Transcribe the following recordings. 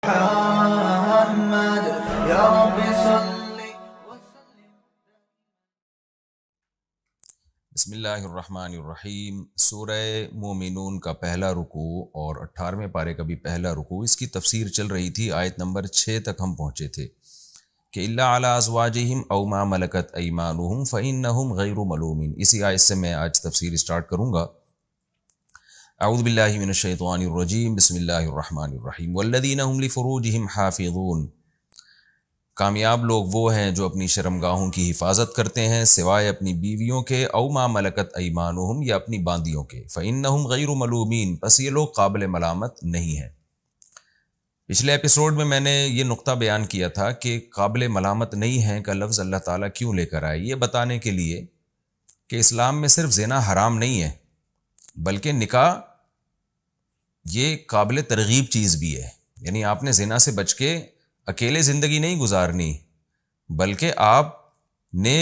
محمد یا رب صل. بسم اللہ الرحمن الرحیم. سورہ مومنون کا پہلا رکوع اور 18ویں پارے کا بھی پہلا رکوع، اس کی تفسیر چل رہی تھی. آیت نمبر 6 تک ہم پہنچے تھے کہ الا علی ازواجہم او ما ملکت ایمانہم فانہم غیر ملومین. اسی آیت سے میں آج تفسیر اسٹارٹ کروں گا. اعوذ باللہ من الشیطان الرجیم. بسم اللہ الرحمن الرحیم. والذین هم لفروجہم حافظون. کامیاب لوگ وہ ہیں جو اپنی شرمگاہوں کی حفاظت کرتے ہیں سوائے اپنی بیویوں کے، او ما ملکت ایمانہم یا اپنی باندیوں کے، فإنہم غیر ملومین، پس یہ لوگ قابل ملامت نہیں ہیں. پچھلے ایپیسوڈ میں نے یہ نقطہ بیان کیا تھا کہ قابل ملامت نہیں ہیں کا لفظ اللہ تعالیٰ کیوں لے کر آئے. یہ بتانے کے لیے کہ اسلام میں صرف زنا حرام نہیں ہے بلکہ نکاح یہ قابل ترغیب چیز بھی ہے. یعنی آپ نے زنا سے بچ کے اکیلے زندگی نہیں گزارنی بلکہ آپ نے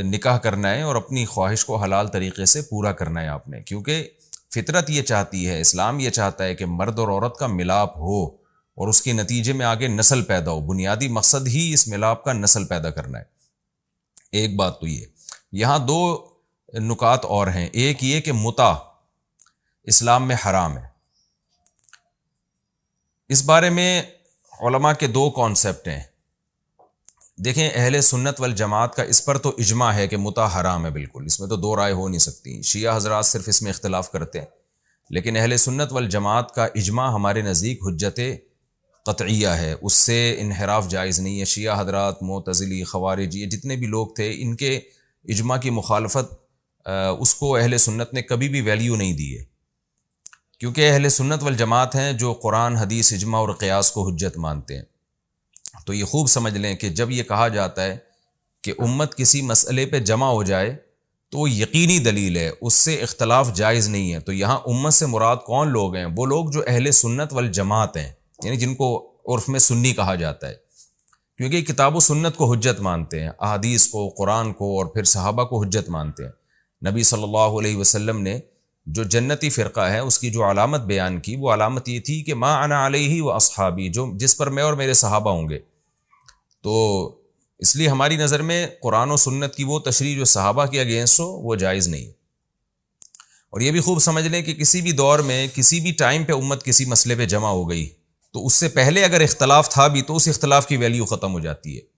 نکاح کرنا ہے اور اپنی خواہش کو حلال طریقے سے پورا کرنا ہے آپ نے، کیونکہ فطرت یہ چاہتی ہے، اسلام یہ چاہتا ہے کہ مرد اور عورت کا ملاپ ہو اور اس کے نتیجے میں آگے نسل پیدا ہو. بنیادی مقصد ہی اس ملاپ کا نسل پیدا کرنا ہے. ایک بات تو یہ. یہاں دو نکات اور ہیں. ایک یہ کہ متع اسلام میں حرام ہے. اس بارے میں علماء کے دو کانسیپٹ ہیں. دیکھیں، اہل سنت والجماعت کا اس پر تو اجماع ہے کہ متع حرام ہے بالکل، اس میں تو دو رائے ہو نہیں سکتی. شیعہ حضرات صرف اس میں اختلاف کرتے ہیں، لیکن اہل سنت والجماعت کا اجماع ہمارے نزدیک حجت قطعیہ ہے، اس سے انحراف جائز نہیں ہے. شیعہ حضرات، معتزلی، خوارج، یہ جتنے بھی لوگ تھے ان کے اجماع کی مخالفت اس کو اہل سنت نے کبھی بھی ویلیو نہیں دی ہے، کیونکہ اہل سنت والجماعت ہیں جو قرآن، حدیث، اجماع اور قیاس کو حجت مانتے ہیں. تو یہ خوب سمجھ لیں کہ جب یہ کہا جاتا ہے کہ امت کسی مسئلے پہ جمع ہو جائے تو وہ یقینی دلیل ہے، اس سے اختلاف جائز نہیں ہے. تو یہاں امت سے مراد کون لوگ ہیں؟ وہ لوگ جو اہل سنت والجماعت ہیں، یعنی جن کو عرف میں سنی کہا جاتا ہے، کیونکہ کتاب و سنت کو حجت مانتے ہیں، احادیث کو، قرآن کو اور پھر صحابہ کو حجت مانتے ہیں. نبی صلی اللہ علیہ وسلم نے جو جنتی فرقہ ہے اس کی جو علامت بیان کی، وہ علامت یہ تھی کہ ما انا علیہ و اصحابی، جس پر میں اور میرے صحابہ ہوں گے. تو اس لیے ہماری نظر میں قرآن و سنت کی وہ تشریح جو صحابہ کے اگینسٹ ہو وہ جائز نہیں. اور یہ بھی خوب سمجھ لیں کہ کسی بھی دور میں کسی بھی ٹائم پہ امت کسی مسئلے پہ جمع ہو گئی تو اس سے پہلے اگر اختلاف تھا بھی تو اس اختلاف کی ویلیو ختم ہو جاتی ہے،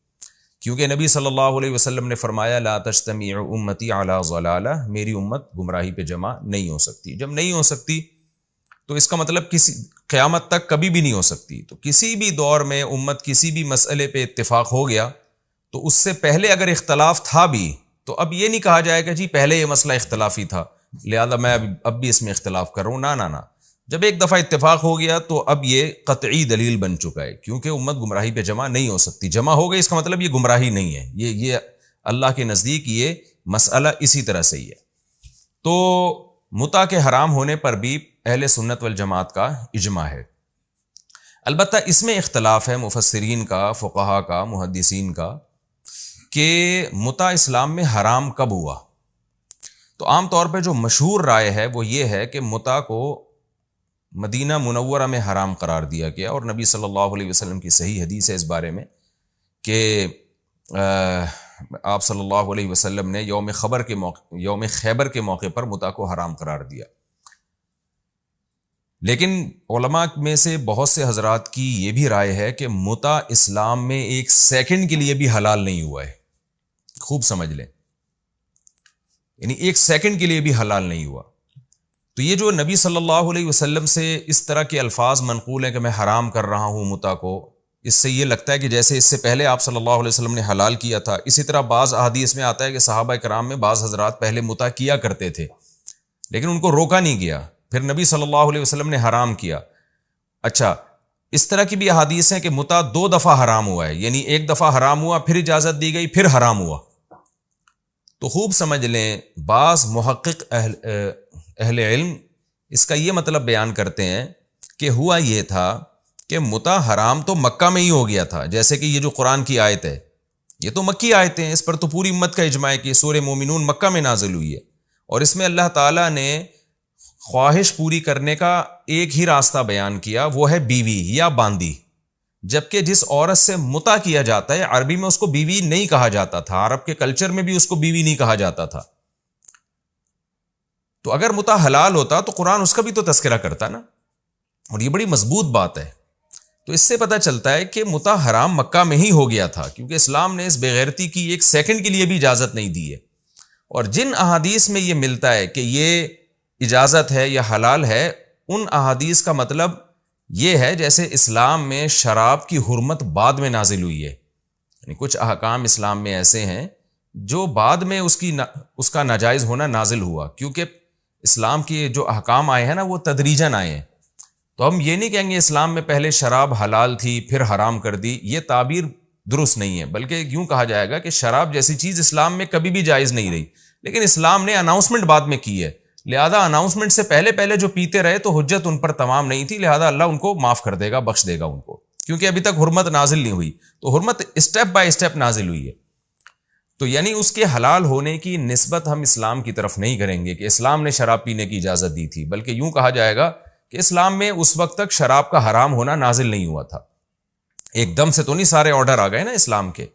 کیونکہ نبی صلی اللہ علیہ وسلم نے فرمایا لا تجتمع امتی علی ضلالہ، میری امت گمراہی پہ جمع نہیں ہو سکتی. جب نہیں ہو سکتی تو اس کا مطلب کسی قیامت تک کبھی بھی نہیں ہو سکتی. تو کسی بھی دور میں امت کسی بھی مسئلے پہ اتفاق ہو گیا تو اس سے پہلے اگر اختلاف تھا بھی تو اب یہ نہیں کہا جائے گا جی پہلے یہ مسئلہ اختلافی تھا لہذا میں اب بھی اس میں اختلاف کر رہا ہوں. نہ جب ایک دفعہ اتفاق ہو گیا تو اب یہ قطعی دلیل بن چکا ہے، کیونکہ امت گمراہی پہ جمع نہیں ہو سکتی. جمع ہو گئی اس کا مطلب یہ گمراہی نہیں ہے. یہ اللہ کے نزدیک یہ مسئلہ اسی طرح سے ہی ہے. تو متع کے حرام ہونے پر بھی اہل سنت والجماعت کا اجماع ہے. البتہ اس میں اختلاف ہے مفسرین کا، فقہا کا، محدثین کا، کہ متع اسلام میں حرام کب ہوا. تو عام طور پہ جو مشہور رائے ہے وہ یہ ہے کہ متع کو مدینہ منورہ میں حرام قرار دیا گیا، اور نبی صلی اللہ علیہ وسلم کی صحیح حدیث ہے اس بارے میں کہ آپ صلی اللہ علیہ وسلم نے یوم خیبر کے موقع پر متع کو حرام قرار دیا. لیکن علماء میں سے بہت سے حضرات کی یہ بھی رائے ہے کہ متع اسلام میں ایک سیکنڈ کے لیے بھی حلال نہیں ہوا ہے. خوب سمجھ لیں، یعنی ایک سیکنڈ کے لیے بھی حلال نہیں ہوا. تو یہ جو نبی صلی اللہ علیہ وسلم سے اس طرح کے الفاظ منقول ہیں کہ میں حرام کر رہا ہوں متع کو، اس سے یہ لگتا ہے کہ جیسے اس سے پہلے آپ صلی اللہ علیہ وسلم نے حلال کیا تھا. اسی طرح بعض احادیث میں آتا ہے کہ صحابہ کرام میں بعض حضرات پہلے متع کیا کرتے تھے لیکن ان کو روکا نہیں گیا، پھر نبی صلی اللہ علیہ وسلم نے حرام کیا. اچھا، اس طرح کی بھی احادیث ہیں کہ متع 2 دفعہ حرام ہوا ہے، یعنی ایک دفعہ حرام ہوا، پھر اجازت دی گئی، پھر حرام ہوا. تو خوب سمجھ لیں، بعض محقق اہل علم اس کا یہ مطلب بیان کرتے ہیں کہ ہوا یہ تھا کہ متع حرام تو مکہ میں ہی ہو گیا تھا. جیسے کہ یہ جو قرآن کی آیت ہے یہ تو مکی آیتیں ہیں، اس پر تو پوری امت کا اجماع ہے کہ سورہ مومنون مکہ میں نازل ہوئی ہے، اور اس میں اللہ تعالیٰ نے خواہش پوری کرنے کا ایک ہی راستہ بیان کیا، وہ ہے بیوی یا باندی. جبکہ جس عورت سے متع کیا جاتا ہے عربی میں اس کو بیوی نہیں کہا جاتا تھا، عرب کے کلچر میں بھی اس کو بیوی نہیں کہا جاتا تھا. تو اگر متع حلال ہوتا تو قرآن اس کا بھی تو تذکرہ کرتا نا، اور یہ بڑی مضبوط بات ہے. تو اس سے پتہ چلتا ہے کہ متع حرام مکہ میں ہی ہو گیا تھا، کیونکہ اسلام نے اس بے غیرتی کی ایک سیکنڈ کے لیے بھی اجازت نہیں دی ہے. اور جن احادیث میں یہ ملتا ہے کہ یہ اجازت ہے یا حلال ہے، ان احادیث کا مطلب یہ ہے جیسے اسلام میں شراب کی حرمت بعد میں نازل ہوئی ہے. یعنی کچھ احکام اسلام میں ایسے ہیں جو بعد میں اس کا ناجائز ہونا نازل ہوا، کیونکہ اسلام کے جو احکام آئے ہیں نا وہ تدریجاً آئے ہیں. تو ہم یہ نہیں کہیں گے اسلام میں پہلے شراب حلال تھی پھر حرام کر دی، یہ تعبیر درست نہیں ہے. بلکہ یوں کہا جائے گا کہ شراب جیسی چیز اسلام میں کبھی بھی جائز نہیں رہی، لیکن اسلام نے اناؤنسمنٹ بعد میں کی ہے، لہذا اناؤنسمنٹ سے پہلے جو پیتے رہے تو حجت ان پر تمام نہیں تھی، لہذا اللہ ان کو معاف کر دے گا، بخش دے گا ان کو، کیونکہ ابھی تک حرمت نازل نہیں ہوئی. تو حرمت اسٹیپ بائی اسٹیپ نازل ہوئی ہے. تو یعنی اس کے حلال ہونے کی نسبت ہم اسلام کی طرف نہیں کریں گے کہ اسلام نے شراب پینے کی اجازت دی تھی، بلکہ یوں کہا جائے گا کہ اسلام میں اس وقت تک شراب کا حرام ہونا نازل نہیں ہوا تھا. ایک دم سے تو نہیں سارے آرڈر آ گئے نا اسلام کے.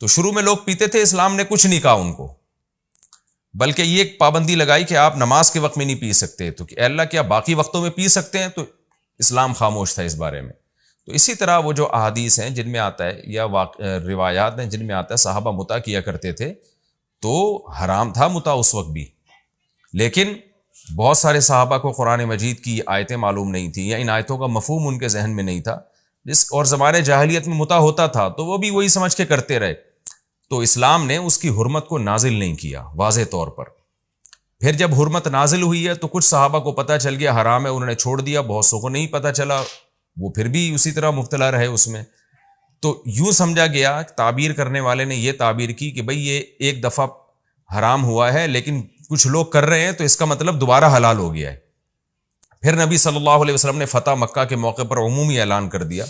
تو شروع میں لوگ پیتے تھے، اسلام نے کچھ نہیں کہا ان کو، بلکہ یہ ایک پابندی لگائی کہ آپ نماز کے وقت میں نہیں پی سکتے. تو کہ اللہ کیا باقی وقتوں میں پی سکتے ہیں؟ تو اسلام خاموش تھا اس بارے میں. تو اسی طرح وہ جو احادیث ہیں جن میں آتا ہے یا روایات ہیں جن میں آتا ہے صحابہ متع کیا کرتے تھے، تو حرام تھا متع اس وقت بھی، لیکن بہت سارے صحابہ کو قرآن مجید کی آیتیں معلوم نہیں تھیں یا ان آیتوں کا مفہوم ان کے ذہن میں نہیں تھا، اور زمانے جاہلیت میں متع ہوتا تھا تو وہ بھی وہی سمجھ کے کرتے رہے. تو اسلام نے اس کی حرمت کو نازل نہیں کیا واضح طور پر. پھر جب حرمت نازل ہوئی ہے تو کچھ صحابہ کو پتہ چل گیا حرام ہے، انہوں نے چھوڑ دیا. بہت سو کو نہیں پتہ چلا، وہ پھر بھی اسی طرح مبتلا رہے اس میں. تو یوں سمجھا گیا، تعبیر کرنے والے نے یہ تعبیر کی کہ بھئی یہ ایک دفعہ حرام ہوا ہے لیکن کچھ لوگ کر رہے ہیں تو اس کا مطلب دوبارہ حلال ہو گیا ہے. پھر نبی صلی اللہ علیہ وسلم نے فتح مکہ کے موقع پر عمومی اعلان کر دیا.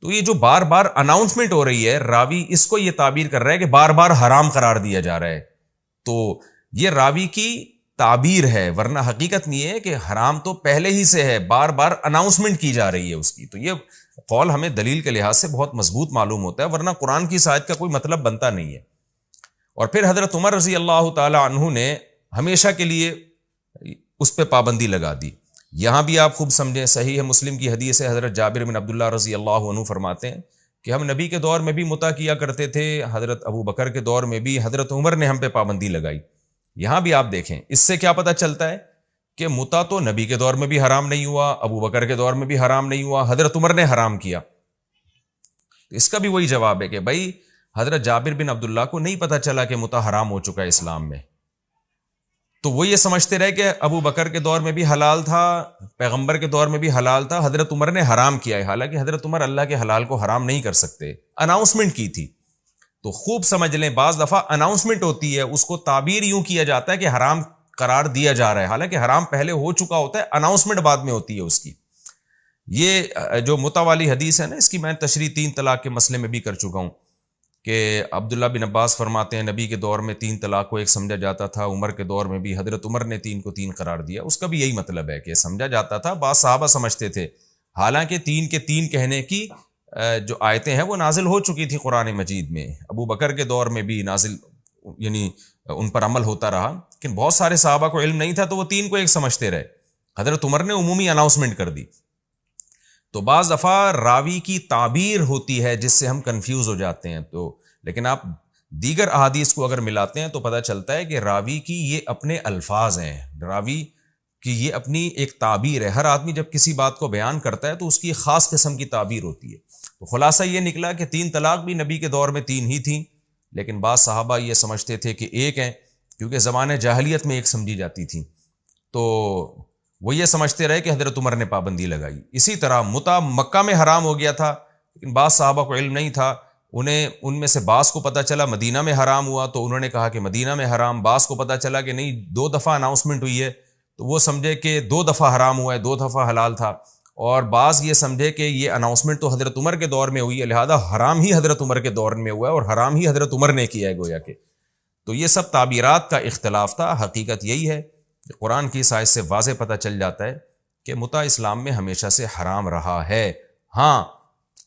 تو یہ جو بار بار اناؤنسمنٹ ہو رہی ہے، راوی اس کو یہ تعبیر کر رہا ہے کہ بار بار حرام قرار دیا جا رہا ہے. تو یہ راوی کی تعبیر ہے، ورنہ حقیقت نہیں ہے کہ حرام تو پہلے ہی سے ہے، بار بار اناؤنسمنٹ کی جا رہی ہے اس کی. تو یہ قول ہمیں دلیل کے لحاظ سے بہت مضبوط معلوم ہوتا ہے، ورنہ قرآن کی آیت کا کوئی مطلب بنتا نہیں ہے. اور پھر حضرت عمر رضی اللہ تعالی عنہ نے ہمیشہ کے لیے اس پہ پابندی لگا دی. یہاں بھی آپ خوب سمجھیں، صحیح مسلم کی حدیث ہے، حضرت جابر بن عبداللہ رضی اللہ عنہ فرماتے ہیں کہ ہم نبی کے دور میں بھی متع کیا کرتے تھے، حضرت ابو بکر کے دور میں بھی، حضرت عمر نے ہم پہ پابندی لگائی. یہاں بھی آپ دیکھیں، اس سے کیا پتہ چلتا ہے کہ متع تو نبی کے دور میں بھی حرام نہیں ہوا، ابو بکر کے دور میں بھی حرام نہیں ہوا، حضرت عمر نے حرام کیا. تو اس کا بھی وہی جواب ہے کہ بھائی حضرت جابر بن عبداللہ کو نہیں پتہ چلا کہ متع حرام ہو چکا ہے اسلام میں، تو وہ یہ سمجھتے رہے کہ ابو بکر کے دور میں بھی حلال تھا، پیغمبر کے دور میں بھی حلال تھا، حضرت عمر نے حرام کیا ہے. حالانکہ حضرت عمر اللہ کے حلال کو حرام نہیں کر سکتے، اناؤنسمنٹ کی تھی. تو خوب سمجھ لیں، بعض دفعہ اناؤنسمنٹ ہوتی ہے، اس کو تعبیر یوں کیا جاتا ہے کہ حرام قرار دیا جا رہا ہے، حالانکہ حرام پہلے ہو چکا ہوتا ہے، اناؤنسمنٹ بعد میں ہوتی ہے اس کی. یہ جو متع والی حدیث ہے نا، اس کی میں تشریح 3 طلاق کے مسئلے میں بھی کر چکا ہوں کہ عبداللہ بن عباس فرماتے ہیں نبی کے دور میں 3 طلاق کو ایک سمجھا جاتا تھا، عمر کے دور میں بھی حضرت عمر نے 3 کو 3 قرار دیا. اس کا بھی یہی مطلب ہے کہ سمجھا جاتا تھا، بعض صحابہ سمجھتے تھے، حالانکہ 3 کے 3 کہنے کی جو آیتیں ہیں وہ نازل ہو چکی تھی قرآن مجید میں، ابو بکر کے دور میں بھی نازل، یعنی ان پر عمل ہوتا رہا. لیکن بہت سارے صحابہ کو علم نہیں تھا تو وہ 3 کو ایک سمجھتے رہے. حضرت عمر نے عمومی اناؤنسمنٹ کر دی. تو بعض دفعہ راوی کی تعبیر ہوتی ہے جس سے ہم کنفیوز ہو جاتے ہیں. تو لیکن آپ دیگر احادیث کو اگر ملاتے ہیں تو پتہ چلتا ہے کہ راوی کی یہ اپنے الفاظ ہیں، راوی کی یہ اپنی ایک تعبیر ہے. ہر آدمی جب کسی بات کو بیان کرتا ہے تو اس کی خاص قسم کی تعبیر ہوتی ہے. تو خلاصہ یہ نکلا کہ 3 طلاق بھی نبی کے دور میں 3 ہی تھیں، لیکن بعض صحابہ یہ سمجھتے تھے کہ ایک ہیں، کیونکہ زمانے جاہلیت میں ایک سمجھی جاتی تھی، تو وہ یہ سمجھتے رہے کہ حضرت عمر نے پابندی لگائی. اسی طرح متع مکہ میں حرام ہو گیا تھا، لیکن بعض صحابہ کو علم نہیں تھا، ان میں سے بعض کو پتہ چلا مدینہ میں حرام ہوا تو انہوں نے کہا کہ مدینہ میں حرام. بعض کو پتہ چلا کہ نہیں 2 دفعہ اناؤنسمنٹ ہوئی ہے تو وہ سمجھے کہ 2 دفعہ حرام ہوا ہے، 2 دفعہ حلال تھا. اور بعض یہ سمجھے کہ یہ اناؤنسمنٹ تو حضرت عمر کے دور میں ہوئی ہے، لہذا حرام ہی حضرت عمر کے دور میں ہوا ہے اور حرام ہی حضرت عمر نے کیا ہے گویا کہ. تو یہ سب تعبیرات کا اختلاف تھا. حقیقت یہی ہے کہ قرآن کی آیت سے واضح پتہ چل جاتا ہے کہ متع اسلام میں ہمیشہ سے حرام رہا ہے. ہاں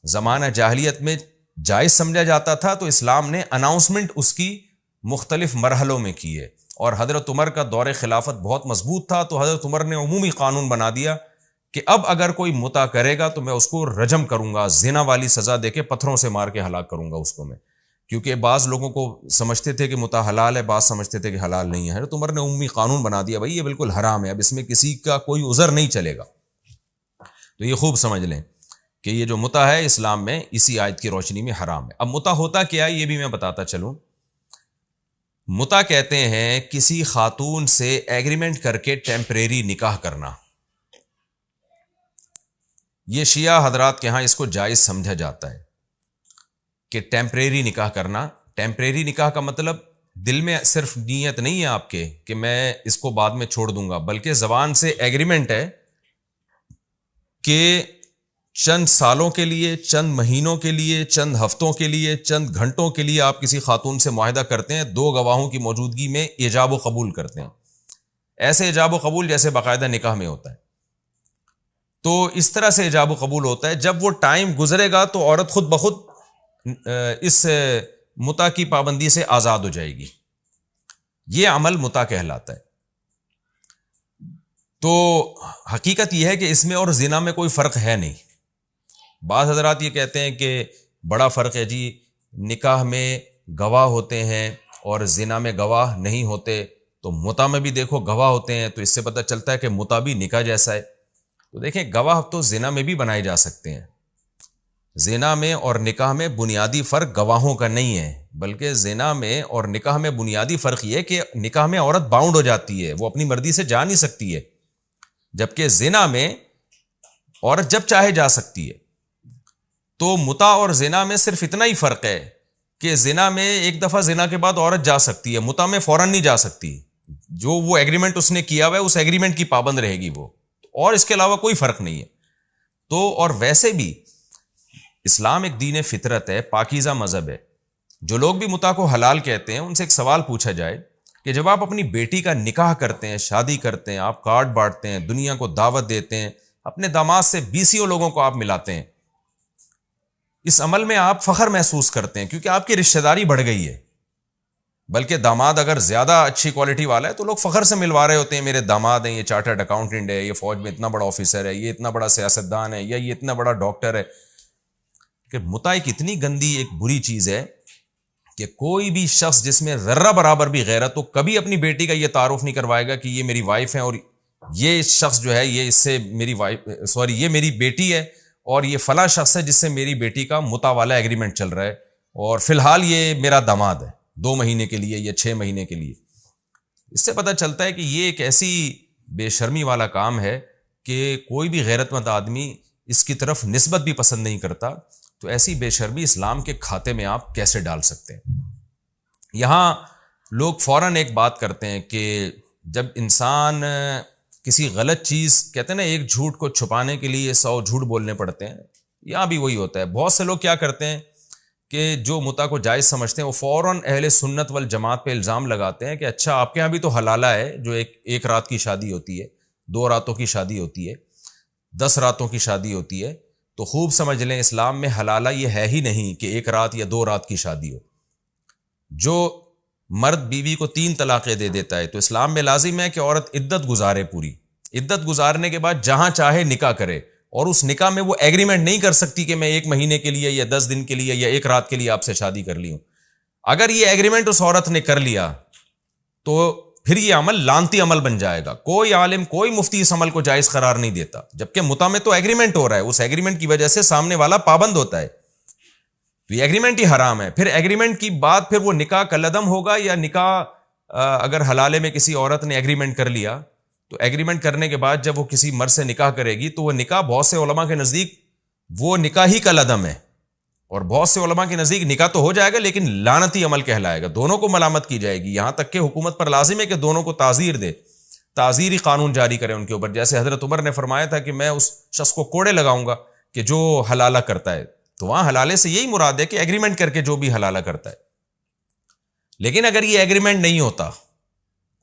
زمانہ جاہلیت میں جائز سمجھا جاتا تھا، تو اسلام نے اناؤنسمنٹ اس کی مختلف مرحلوں میں کی ہے، اور حضرت عمر کا دور خلافت بہت مضبوط تھا، تو حضرت عمر نے عمومی قانون بنا دیا کہ اب اگر کوئی متع کرے گا تو میں اس کو رجم کروں گا، زنا والی سزا دے کے پتھروں سے مار کے ہلاک کروں گا اس کو میں. کیونکہ بعض لوگوں کو سمجھتے تھے کہ متع حلال ہے، بعض سمجھتے تھے کہ حلال نہیں ہے. حضرت عمر نے عمومی قانون بنا دیا، بھائی یہ بالکل حرام ہے، اب اس میں کسی کا کوئی عذر نہیں چلے گا. تو یہ خوب سمجھ لیں کہ یہ جو متع ہے اسلام میں اسی آیت کی روشنی میں حرام ہے. اب متع ہوتا کیا ہے یہ بھی میں بتاتا چلوں. متع کہتے ہیں کسی خاتون سے ایگریمنٹ کر کے ٹیمپریری نکاح کرنا. یہ شیعہ حضرات کے ہاں اس کو جائز سمجھا جاتا ہے کہ ٹیمپریری نکاح کرنا. ٹیمپریری نکاح کا مطلب دل میں صرف نیت نہیں ہے آپ کے کہ میں اس کو بعد میں چھوڑ دوں گا، بلکہ زبان سے ایگریمنٹ ہے کہ چند سالوں کے لیے، چند مہینوں کے لیے، چند ہفتوں کے لیے، چند گھنٹوں کے لیے آپ کسی خاتون سے معاہدہ کرتے ہیں، دو گواہوں کی موجودگی میں ایجاب و قبول کرتے ہیں. ایسے ایجاب و قبول جیسے باقاعدہ نکاح میں ہوتا ہے. تو اس طرح سے ایجاب و قبول ہوتا ہے. جب وہ ٹائم گزرے گا تو عورت خود بخود اس متع کی پابندی سے آزاد ہو جائے گی. یہ عمل متع کہلاتا ہے. تو حقیقت یہ ہے کہ اس میں اور زنا میں کوئی فرق ہے نہیں. بعض حضرات یہ کہتے ہیں کہ بڑا فرق ہے جی، نکاح میں گواہ ہوتے ہیں اور زنا میں گواہ نہیں ہوتے. تو متع میں بھی دیکھو گواہ ہوتے ہیں، تو اس سے پتہ چلتا ہے کہ متع بھی نکاح جیسا ہے. تو دیکھیں گواہ تو زنا میں بھی بنائے جا سکتے ہیں. زنا میں اور نکاح میں بنیادی فرق گواہوں کا نہیں ہے، بلکہ زنا میں اور نکاح میں بنیادی فرق یہ کہ نکاح میں عورت باؤنڈ ہو جاتی ہے، وہ اپنی مرضی سے جا نہیں سکتی ہے، جبکہ زنا میں عورت جب چاہے جا سکتی ہے. تو متع اور زنا میں صرف اتنا ہی فرق ہے کہ زنا میں ایک دفعہ زنا کے بعد عورت جا سکتی ہے، متع میں فوراً نہیں جا سکتی. جو وہ ایگریمنٹ اس نے کیا ہوا ہے اس ایگریمنٹ کی پابند رہے گی وہ، اور اس کے علاوہ کوئی فرق نہیں ہے. تو اور ویسے بھی اسلام ایک دین فطرت ہے، پاکیزہ مذہب ہے. جو لوگ بھی متع کو حلال کہتے ہیں ان سے ایک سوال پوچھا جائے کہ جب آپ اپنی بیٹی کا نکاح کرتے ہیں، شادی کرتے ہیں، آپ کارڈ بانٹتے ہیں، دنیا کو دعوت دیتے ہیں، اپنے داماد سے 20 لوگوں کو آپ ملاتے ہیں، اس عمل میں آپ فخر محسوس کرتے ہیں کیونکہ آپ کی رشتہ داری بڑھ گئی ہے. بلکہ داماد اگر زیادہ اچھی کوالٹی والا ہے تو لوگ فخر سے ملوا رہے ہوتے ہیں، میرے داماد ہیں، یہ چارٹرڈ اکاؤنٹنٹ ہے، یہ فوج میں اتنا بڑا آفیسر ہے، یہ اتنا بڑا سیاستدان ہے، یا یہ اتنا بڑا ڈاکٹر ہے. کہ متع ایک اتنی گندی ایک بری چیز ہے کہ کوئی بھی شخص جس میں ذرہ برابر بھی غیرت تو کبھی اپنی بیٹی کا یہ تعارف نہیں کروائے گا کہ یہ میری وائف ہے، اور یہ شخص جو ہے یہ اس سے میری یہ میری بیٹی ہے، اور یہ فلاں شخص ہے جس سے میری بیٹی کا متع والا ایگریمنٹ چل رہا ہے، اور فی الحال یہ میرا داماد ہے 2 مہینے کے لیے یا 6 مہینے کے لیے. اس سے پتہ چلتا ہے کہ یہ ایک ایسی بے شرمی والا کام ہے کہ کوئی بھی غیرت مند آدمی اس کی طرف نسبت بھی پسند نہیں کرتا. تو ایسی بے شرمی اسلام کے کھاتے میں آپ کیسے ڈال سکتے ہیں؟ یہاں لوگ فوراً ایک بات کرتے ہیں کہ جب انسان کسی غلط چیز، کہتے ہیں نا ایک جھوٹ کو چھپانے کے لیے 100 جھوٹ بولنے پڑتے ہیں، یہاں بھی وہی ہوتا ہے. بہت سے لوگ کیا کرتے ہیں کہ جو متع کو جائز سمجھتے ہیں وہ فوراً اہل سنت والجماعت پہ الزام لگاتے ہیں کہ اچھا آپ کے یہاں بھی تو حلالہ ہے، جو ایک رات کی شادی ہوتی ہے، 2 راتوں کی شادی ہوتی ہے، 10 راتوں کی شادی ہوتی ہے. تو خوب سمجھ لیں اسلام میں حلالہ یہ ہے ہی نہیں کہ 1 رات یا 2 رات کی شادی ہو. جو مرد بیوی کو 3 طلاقیں دے دیتا ہے تو اسلام میں لازم ہے کہ عورت عدت گزارے، پوری عدت گزارنے کے بعد جہاں چاہے نکاح کرے، اور اس نکاح میں وہ ایگریمنٹ نہیں کر سکتی کہ میں 1 مہینے کے لیے یا 10 دن کے لیے یا 1 رات کے لیے آپ سے شادی کر لی ہوں. اگر یہ ایگریمنٹ اس عورت نے کر لیا تو پھر یہ عمل لعنتی عمل بن جائے گا. کوئی عالم، کوئی مفتی اس عمل کو جائز قرار نہیں دیتا، جبکہ متع میں تو ایگریمنٹ ہو رہا ہے، اس ایگریمنٹ کی وجہ سے سامنے والا پابند ہوتا ہے، تو یہ ایگریمنٹ ہی حرام ہے. پھر ایگریمنٹ کی بعد پھر وہ نکاح کالعدم ہوگا، یا نکاح اگر حلالے میں کسی عورت نے ایگریمنٹ کر لیا تو ایگریمنٹ کرنے کے بعد جب وہ کسی مرد سے نکاح کرے گی تو وہ نکاح بہت سے علماء کے نزدیک وہ نکاح ہی کالعدم ہے، اور بہت سے علماء کے نزدیک نکاح تو ہو جائے گا لیکن لعنتی عمل کہلائے گا. دونوں کو ملامت کی جائے گی، یہاں تک کہ حکومت پر لازم ہے کہ دونوں کو تعزیر دے، تعزیری قانون جاری کرے ان کے اوپر. جیسے حضرت عمر نے فرمایا تھا کہ میں اس شخص کو کوڑے لگاؤں گا کہ جو حلالہ کرتا ہے. تو وہاں حلالے سے یہی مراد ہے کہ ایگریمنٹ کر کے جو بھی حلالہ کرتا ہے. لیکن اگر یہ ایگریمنٹ نہیں ہوتا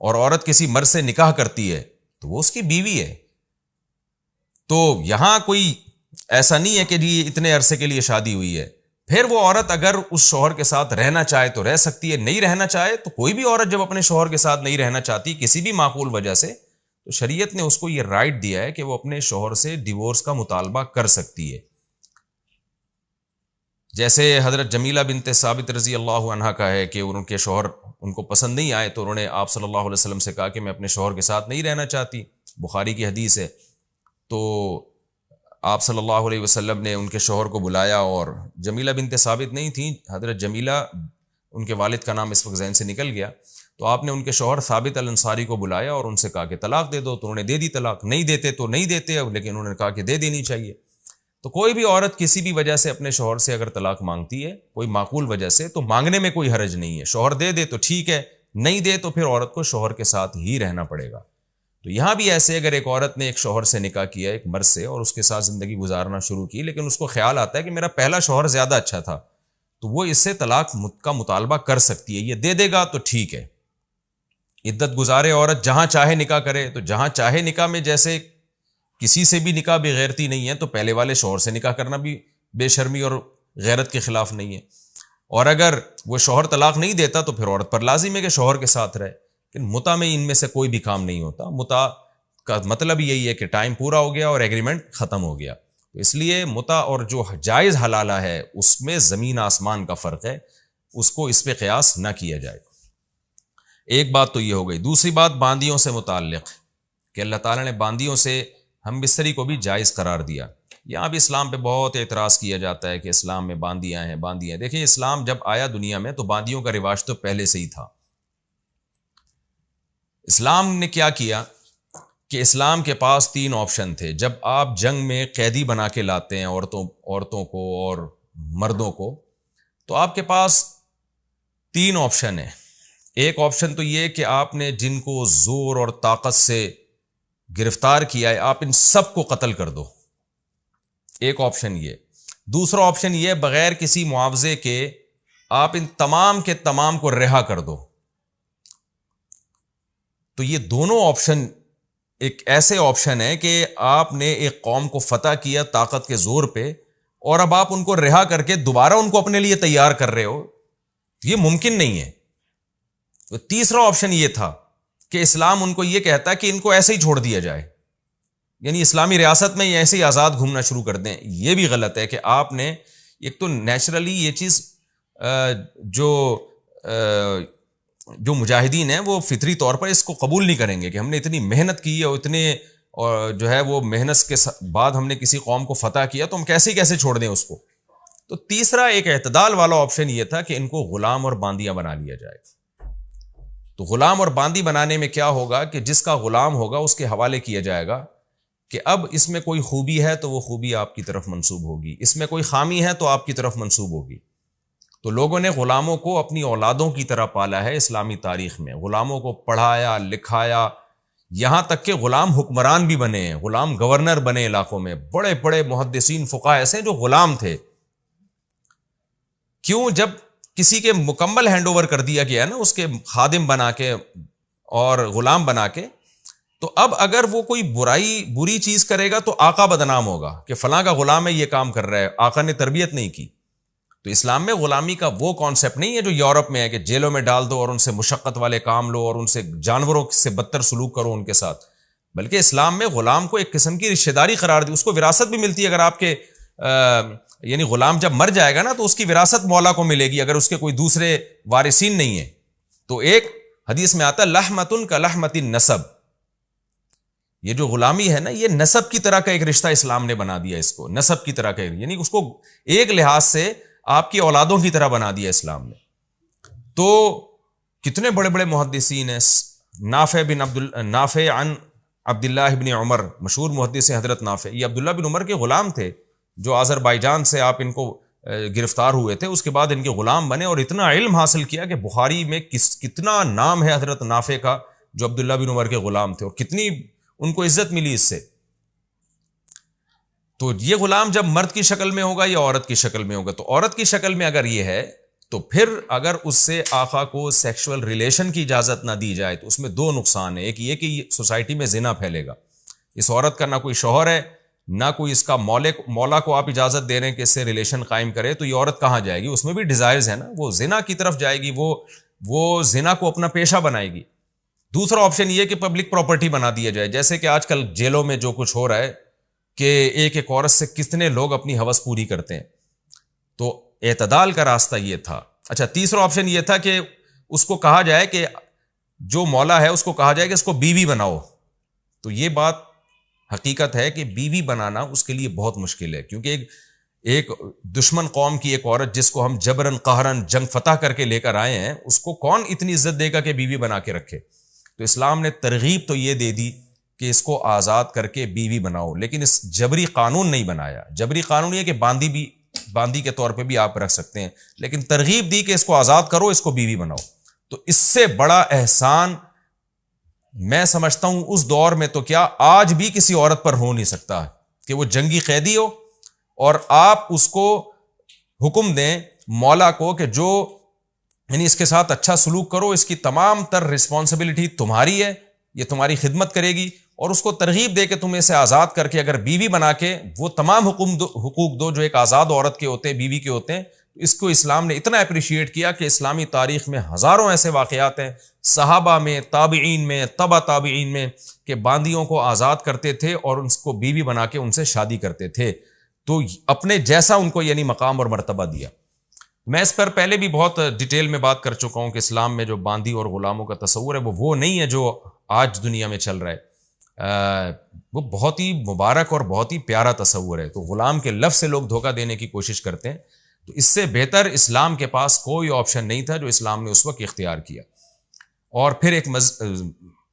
اور عورت کسی مرد سے نکاح کرتی ہے تو وہ اس کی بیوی ہے. تو یہاں کوئی ایسا نہیں ہے کہ جی اتنے عرصے کے لیے شادی ہوئی ہے. پھر وہ عورت اگر اس شوہر کے ساتھ رہنا چاہے تو رہ سکتی ہے, نہیں رہنا چاہے تو کوئی بھی عورت جب اپنے شوہر کے ساتھ نہیں رہنا چاہتی کسی بھی معقول وجہ سے, تو شریعت نے اس کو یہ رائٹ دیا ہے کہ وہ اپنے شوہر سے ڈیورس کا مطالبہ کر سکتی ہے. جیسے حضرت جمیلہ بنت ثابت رضی اللہ عنہ کا ہے کہ ان کے شوہر ان کو پسند نہیں آئے تو انہوں نے آپ صلی اللہ علیہ وسلم سے کہا کہ میں اپنے شوہر کے ساتھ نہیں رہنا چاہتی, بخاری کی حدیث ہے. تو آپ صلی اللہ علیہ وسلم نے ان کے شوہر کو بلایا, اور جمیلہ بنت ثابت نہیں تھیں, حضرت جمیلہ ان کے والد کا نام اس وقت ذہن سے نکل گیا. تو آپ نے ان کے شوہر ثابت الانصاری کو بلایا اور ان سے کہا کہ طلاق دے دو, تو انہوں نے دے دی طلاق. نہیں دیتے تو نہیں دیتے, لیکن انہوں نے کہا کہ دے دینی چاہیے. تو کوئی بھی عورت کسی بھی وجہ سے اپنے شوہر سے اگر طلاق مانگتی ہے کوئی معقول وجہ سے, تو مانگنے میں کوئی حرج نہیں ہے. شوہر دے دے تو ٹھیک ہے, نہیں دے تو پھر عورت کو شوہر کے ساتھ ہی رہنا پڑے گا. تو یہاں بھی ایسے اگر ایک عورت نے ایک شوہر سے نکاح کیا ایک مرد سے اور اس کے ساتھ زندگی گزارنا شروع کی, لیکن اس کو خیال آتا ہے کہ میرا پہلا شوہر زیادہ اچھا تھا, تو وہ اس سے طلاق کا مطالبہ کر سکتی ہے. یہ دے دے گا تو ٹھیک ہے. عدت گزارے عورت جہاں چاہے نکاح کرے, تو جہاں چاہے نکاح میں جیسے کسی سے بھی نکاح بے غیرتی نہیں ہے, تو پہلے والے شوہر سے نکاح کرنا بھی بے شرمی اور غیرت کے خلاف نہیں ہے. اور اگر وہ شوہر طلاق نہیں دیتا تو پھر عورت پر لازم ہے کہ شوہر کے ساتھ رہے. لیکن متع میں ان میں سے کوئی بھی کام نہیں ہوتا. متع کا مطلب یہی ہے کہ ٹائم پورا ہو گیا اور ایگریمنٹ ختم ہو گیا. تو اس لیے متع اور جو جائز حلالہ ہے اس میں زمین آسمان کا فرق ہے, اس کو اس پہ قیاس نہ کیا جائے. ایک بات تو یہ ہو گئی. دوسری بات باندیوں سے متعلق کہ اللہ تعالیٰ نے باندیوں سے ہم بستری کو بھی جائز قرار دیا. یہاں بھی اسلام پہ بہت اعتراض کیا جاتا ہے کہ اسلام میں باندیاں ہیں باندیاں. دیکھیں اسلام جب آیا دنیا میں تو باندیوں کا رواج تو پہلے سے ہی تھا. اسلام نے کیا کیا کہ اسلام کے پاس 3 آپشن تھے. جب آپ جنگ میں قیدی بنا کے لاتے ہیں عورتوں کو اور مردوں کو, تو آپ کے پاس 3 آپشن ہیں. ایک آپشن تو یہ کہ آپ نے جن کو زور اور طاقت سے گرفتار کیا ہے آپ ان سب کو قتل کر دو, ایک آپشن یہ. دوسرا آپشن یہ بغیر کسی معاوضے کے آپ ان تمام کے تمام کو رہا کر دو. تو یہ دونوں آپشن ایک ایسے آپشن ہے کہ آپ نے ایک قوم کو فتح کیا طاقت کے زور پہ, اور اب آپ ان کو رہا کر کے دوبارہ ان کو اپنے لیے تیار کر رہے ہو, یہ ممکن نہیں ہے. تو تیسرا آپشن یہ تھا کہ اسلام ان کو یہ کہتا ہے کہ ان کو ایسے ہی چھوڑ دیا جائے, یعنی اسلامی ریاست میں یہ ایسے ہی آزاد گھومنا شروع کر دیں. یہ بھی غلط ہے کہ آپ نے ایک تو نیچرلی یہ چیز جو مجاہدین ہیں وہ فطری طور پر اس کو قبول نہیں کریں گے کہ ہم نے اتنی محنت کی ہے اور اتنے جو ہے وہ محنت کے بعد ہم نے کسی قوم کو فتح کیا تو ہم کیسے چھوڑ دیں اس کو. تو تیسرا ایک اعتدال والا آپشن یہ تھا کہ ان کو غلام اور باندیاں بنا لیا جائے. تو غلام اور باندی بنانے میں کیا ہوگا کہ جس کا غلام ہوگا اس کے حوالے کیا جائے گا کہ اب اس میں کوئی خوبی ہے تو وہ خوبی آپ کی طرف منسوب ہوگی, اس میں کوئی خامی ہے تو آپ کی طرف منسوب ہوگی. تو لوگوں نے غلاموں کو اپنی اولادوں کی طرح پالا ہے اسلامی تاریخ میں. غلاموں کو پڑھایا لکھایا, یہاں تک کہ غلام حکمران بھی بنے ہیں, غلام گورنر بنے علاقوں میں. بڑے بڑے محدثین فقہاء ایسے ہیں جو غلام تھے. کیوں؟ جب کسی کے مکمل ہینڈ اوور کر دیا گیا نا اس کے خادم بنا کے اور غلام بنا کے, تو اب اگر وہ کوئی بری چیز کرے گا تو آقا بدنام ہوگا کہ فلاں کا غلام ہے یہ کام کر رہا ہے, آقا نے تربیت نہیں کی. تو اسلام میں غلامی کا وہ کانسیپٹ نہیں ہے جو یورپ میں ہے کہ جیلوں میں ڈال دو اور ان سے مشقت والے کام لو اور ان سے جانوروں سے بدتر سلوک کرو ان کے ساتھ. بلکہ اسلام میں غلام کو ایک قسم کی رشتہ داری قرار دی, اس کو وراثت بھی ملتی ہے. اگر آپ کے یعنی غلام جب مر جائے گا نا تو اس کی وراثت مولا کو ملے گی اگر اس کے کوئی دوسرے وارثین نہیں ہیں. تو ایک حدیث میں آتا ہے لحمتن کا لحمت النسب, یہ جو غلامی ہے نا یہ نسب کی طرح کا ایک رشتہ اسلام نے بنا دیا اس کو, نسب کی طرح کا, یعنی اس کو ایک لحاظ سے آپ کی اولادوں کی طرح بنا دیا اسلام نے. تو کتنے بڑے بڑے محدثین ہیں. نافع عن عبداللہ بن عمر, مشہور محدث حضرت نافع, یہ عبداللہ بن عمر کے غلام تھے جو آذربائیجان سے آپ ان کو گرفتار ہوئے تھے, اس کے بعد ان کے غلام بنے اور اتنا علم حاصل کیا کہ بخاری میں کتنا نام ہے حضرت نافع کا جو عبداللہ بن عمر کے غلام تھے, اور کتنی ان کو عزت ملی اس سے. تو یہ غلام جب مرد کی شکل میں ہوگا یا عورت کی شکل میں ہوگا, تو عورت کی شکل میں اگر یہ ہے تو پھر اگر اس سے آقا کو سیکشول ریلیشن کی اجازت نہ دی جائے تو اس میں 2 نقصان ہیں. ایک یہ کہ سوسائٹی میں زنا پھیلے گا, اس عورت کا نہ کوئی شوہر ہے نہ کوئی اس کا مولا کو آپ اجازت دے رہے ہیں کہ اس سے ریلیشن قائم کرے، تو یہ عورت کہاں جائے گی؟ اس میں بھی ڈیزائرز ہیں نا، وہ زنا کی طرف جائے گی، وہ زنا کو اپنا پیشہ بنائے گی۔ دوسرا آپشن یہ کہ پبلک پراپرٹی بنا دیا جائے، جیسے کہ آج کل جیلوں میں جو کچھ ہو رہا ہے کہ ایک ایک عورت سے کتنے لوگ اپنی ہوس پوری کرتے ہیں۔ تو اعتدال کا راستہ یہ تھا۔ اچھا، تیسرا آپشن یہ تھا کہ اس کو کہا جائے کہ جو مولا ہے اس کو کہا جائے کہ اس کو بیوی بناؤ۔ تو یہ بات حقیقت ہے کہ بیوی بنانا اس کے لیے بہت مشکل ہے، کیونکہ ایک دشمن قوم کی ایک عورت جس کو ہم جبرن قہرن جنگ فتح کر کے لے کر آئے ہیں، اس کو کون اتنی عزت دے گا کہ بیوی بنا کے رکھے؟ تو اسلام نے ترغیب تو یہ دے دی کہ اس کو آزاد کر کے بیوی بناؤ، لیکن اس جبری قانون نہیں بنایا۔ جبری قانون یہ کہ باندی کے طور پہ بھی آپ رکھ سکتے ہیں، لیکن ترغیب دی کہ اس کو آزاد کرو، اس کو بیوی بناؤ۔ تو اس سے بڑا احسان میں سمجھتا ہوں اس دور میں تو کیا آج بھی کسی عورت پر ہو نہیں سکتا کہ وہ جنگی قیدی ہو اور آپ اس کو حکم دیں مولا کو کہ جو یعنی اس کے ساتھ اچھا سلوک کرو، اس کی تمام تر رسپانسبلٹی تمہاری ہے، یہ تمہاری خدمت کرے گی، اور اس کو ترغیب دے کہ تم اسے آزاد کر کے اگر بیوی بنا کے وہ تمام حقوق دو جو ایک آزاد عورت کے ہوتے ہیں، بیوی کے ہوتے ہیں۔ اس کو اسلام نے اتنا اپریشیٹ کیا کہ اسلامی تاریخ میں ہزاروں ایسے واقعات ہیں، صحابہ میں، تابعین میں، تبع تابعین میں، کہ باندیوں کو آزاد کرتے تھے اور ان کو بیوی بنا کے ان سے شادی کرتے تھے، تو اپنے جیسا ان کو یعنی مقام اور مرتبہ دیا۔ میں اس پر پہلے بھی بہت ڈیٹیل میں بات کر چکا ہوں کہ اسلام میں جو باندی اور غلاموں کا تصور ہے وہ نہیں ہے جو آج دنیا میں چل رہا ہے، وہ بہت ہی مبارک اور بہت ہی پیارا تصور ہے۔ تو غلام کے لفظ سے لوگ دھوکہ دینے کی کوشش کرتے ہیں، تو اس سے بہتر اسلام کے پاس کوئی آپشن نہیں تھا جو اسلام نے اس وقت اختیار کیا۔ اور پھر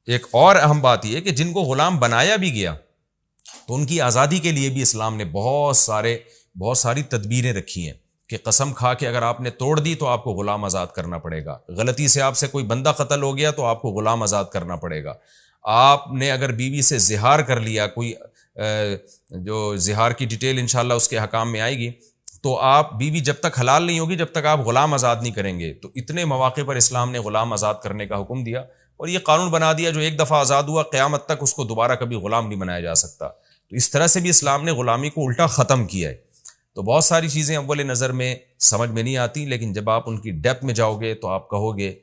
ایک اور اہم بات یہ کہ جن کو غلام بنایا بھی گیا تو ان کی آزادی کے لیے بھی اسلام نے بہت ساری تدبیریں رکھی ہیں کہ قسم کھا کے اگر آپ نے توڑ دی تو آپ کو غلام آزاد کرنا پڑے گا، غلطی سے آپ سے کوئی بندہ قتل ہو گیا تو آپ کو غلام آزاد کرنا پڑے گا، آپ نے اگر بیوی سے زہار کر لیا، کوئی جو زہار کی ڈیٹیل انشاءاللہ اس کے حکام میں آئے گی، تو آپ بیوی جب تک حلال نہیں ہوگی جب تک آپ غلام آزاد نہیں کریں گے۔ تو اتنے مواقع پر اسلام نے غلام آزاد کرنے کا حکم دیا، اور یہ قانون بنا دیا جو ایک دفعہ آزاد ہوا قیامت تک اس کو دوبارہ کبھی غلام نہیں بنایا جا سکتا۔ تو اس طرح سے بھی اسلام نے غلامی کو الٹا ختم کیا ہے۔ تو بہت ساری چیزیں اول نظر میں سمجھ میں نہیں آتی، لیکن جب آپ ان کی ڈیپتھ میں جاؤ گے تو آپ کہو گے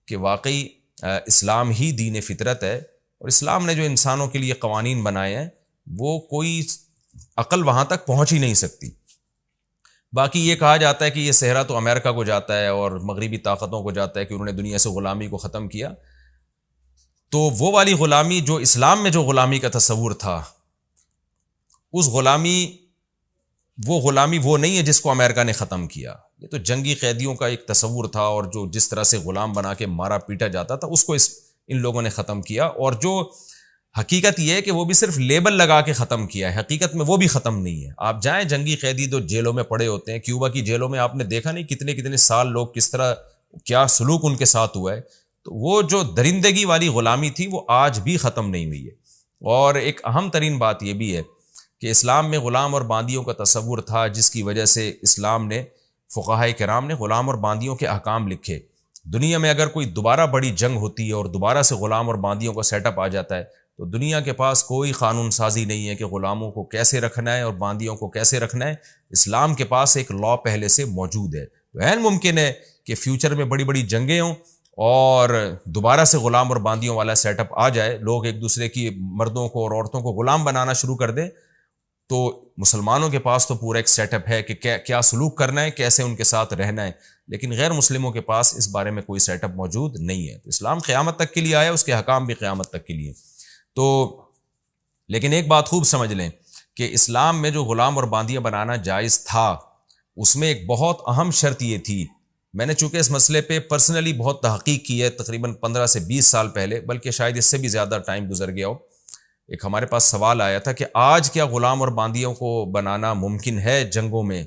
کہ واقعی اسلام ہی دین فطرت ہے، اور اسلام نے جو انسانوں کے لیے قوانین بنائے ہیں وہ کوئی عقل وہاں تک پہنچ ہی نہیں سکتی۔ باقی یہ کہا جاتا ہے کہ یہ صحرا تو امریکہ کو جاتا ہے اور مغربی طاقتوں کو جاتا ہے کہ انہوں نے دنیا سے غلامی کو ختم کیا، تو وہ والی غلامی جو اسلام میں جو غلامی کا تصور تھا، اس غلامی وہ نہیں ہے جس کو امریکہ نے ختم کیا۔ یہ تو جنگی قیدیوں کا ایک تصور تھا، اور جو جس طرح سے غلام بنا کے مارا پیٹا جاتا تھا اس کو ان لوگوں نے ختم کیا، اور جو حقیقت یہ ہے کہ وہ بھی صرف لیبل لگا کے ختم کیا ہے، حقیقت میں وہ بھی ختم نہیں ہے۔ آپ جائیں جنگی قیدی جو جیلوں میں پڑے ہوتے ہیں، کیوبا کی جیلوں میں آپ نے دیکھا نہیں کتنے سال لوگ کس طرح کیا سلوک ان کے ساتھ ہوا ہے، تو وہ جو درندگی والی غلامی تھی وہ آج بھی ختم نہیں ہوئی ہے۔ اور ایک اہم ترین بات یہ بھی ہے کہ اسلام میں غلام اور باندیوں کا تصور تھا، جس کی وجہ سے اسلام نے فقہائے کرام نے غلام اور باندیوں کے احکام لکھے۔ دنیا میں اگر کوئی دوبارہ بڑی جنگ ہوتی ہے اور دوبارہ سے غلام اور باندیوں کا سیٹ اپ آ جاتا ہے تو دنیا کے پاس کوئی قانون سازی نہیں ہے کہ غلاموں کو کیسے رکھنا ہے اور باندیوں کو کیسے رکھنا ہے۔ اسلام کے پاس ایک لا پہلے سے موجود ہے۔ تو عین ممکن ہے کہ فیوچر میں بڑی جنگیں ہوں اور دوبارہ سے غلام اور باندیوں والا سیٹ اپ آ جائے، لوگ ایک دوسرے کی مردوں کو اور عورتوں کو غلام بنانا شروع کر دیں، تو مسلمانوں کے پاس تو پورا ایک سیٹ اپ ہے کہ کیا سلوک کرنا ہے، کیسے ان کے ساتھ رہنا ہے، لیکن غیر مسلموں کے پاس اس بارے میں کوئی سیٹ اپ موجود نہیں ہے۔ تو اسلام قیامت تک کے لیے آیا، اس کے حکام بھی قیامت تک کے لیے۔ تو لیکن ایک بات خوب سمجھ لیں کہ اسلام میں جو غلام اور باندیاں بنانا جائز تھا، اس میں ایک بہت اہم شرط یہ تھی۔ میں نے چونکہ اس مسئلے پہ پرسنلی بہت تحقیق کی ہے، تقریباً 15 سے 20 سال پہلے، بلکہ شاید اس سے بھی زیادہ ٹائم گزر گیا ہو۔ ایک ہمارے پاس سوال آیا تھا کہ آج کیا غلام اور باندیوں کو بنانا ممکن ہے جنگوں میں؟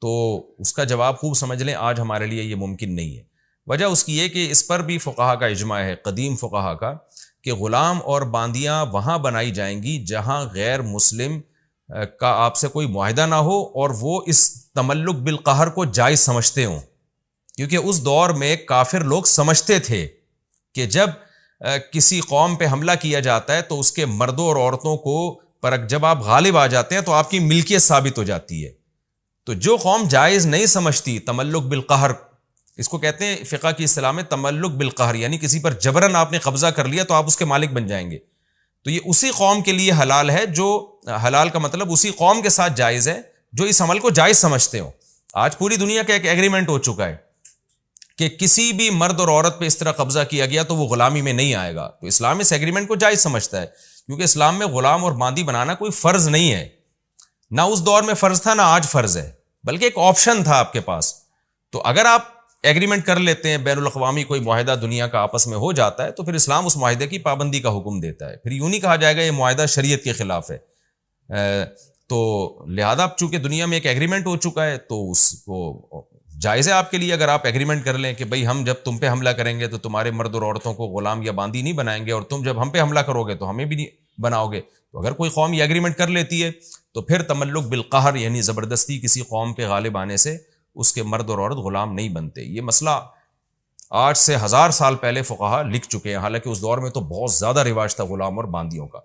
تو اس کا جواب خوب سمجھ لیں، آج ہمارے لیے یہ ممکن نہیں ہے۔ وجہ اس کی یہ کہ اس پر بھی فقہا کا اجماع ہے، قدیم فقہا کا، کہ غلام اور باندیاں وہاں بنائی جائیں گی جہاں غیر مسلم کا آپ سے کوئی معاہدہ نہ ہو اور وہ اس تملک بالقہر کو جائز سمجھتے ہوں، کیونکہ اس دور میں کافر لوگ سمجھتے تھے کہ جب کسی قوم پہ حملہ کیا جاتا ہے تو اس کے مردوں اور عورتوں کو پر جب آپ غالب آ جاتے ہیں تو آپ کی ملکیت ثابت ہو جاتی ہے. تو جو قوم جائز نہیں سمجھتی تملک بالقہر، اس کو کہتے ہیں فقہ کی اصطلاح میں تملک بالقہر، یعنی کسی پر جبرن آپ نے قبضہ کر لیا تو آپ اس کے مالک بن جائیں گے، تو یہ اسی قوم کے لیے حلال ہے، جو حلال کا مطلب اسی قوم کے ساتھ جائز ہے جو اس عمل کو جائز سمجھتے ہو. آج پوری دنیا کا ایک ایگریمنٹ ہو چکا ہے کہ کسی بھی مرد اور عورت پہ اس طرح قبضہ کیا گیا تو وہ غلامی میں نہیں آئے گا. تو اسلام اس ایگریمنٹ کو جائز سمجھتا ہے، کیونکہ اسلام میں غلام اور باندی بنانا کوئی فرض نہیں ہے، نہ اس دور میں فرض تھا نہ آج فرض ہے، بلکہ ایک آپشن تھا آپ کے پاس. تو اگر آپ ایگریمنٹ کر لیتے ہیں، بین الاقوامی کوئی معاہدہ دنیا کا آپس میں ہو جاتا ہے، تو پھر اسلام اس معاہدے کی پابندی کا حکم دیتا ہے. پھر یوں نہیں کہا جائے گا یہ معاہدہ شریعت کے خلاف ہے. تو لہذا چونکہ دنیا میں ایک ایگریمنٹ ہو چکا ہے تو اس کو جائز ہے آپ کے لیے، اگر آپ ایگریمنٹ کر لیں کہ بھئی ہم جب تم پہ حملہ کریں گے تو تمہارے مرد اور عورتوں کو غلام یا باندی نہیں بنائیں گے، اور تم جب ہم پہ حملہ کرو گے تو ہمیں بھی نہیں بناؤ گے. تو اگر کوئی قوم یہ ایگریمنٹ کر لیتی ہے تو پھر تملک بالقہر یعنی زبردستی کسی قوم پہ غالب آنے سے اس کے مرد اور عورت غلام نہیں بنتے. یہ مسئلہ آج سے 1000 سال پہلے فقہا لکھ چکے ہیں، حالانکہ اس دور میں تو بہت زیادہ رواج تھا غلام اور باندیوں کا.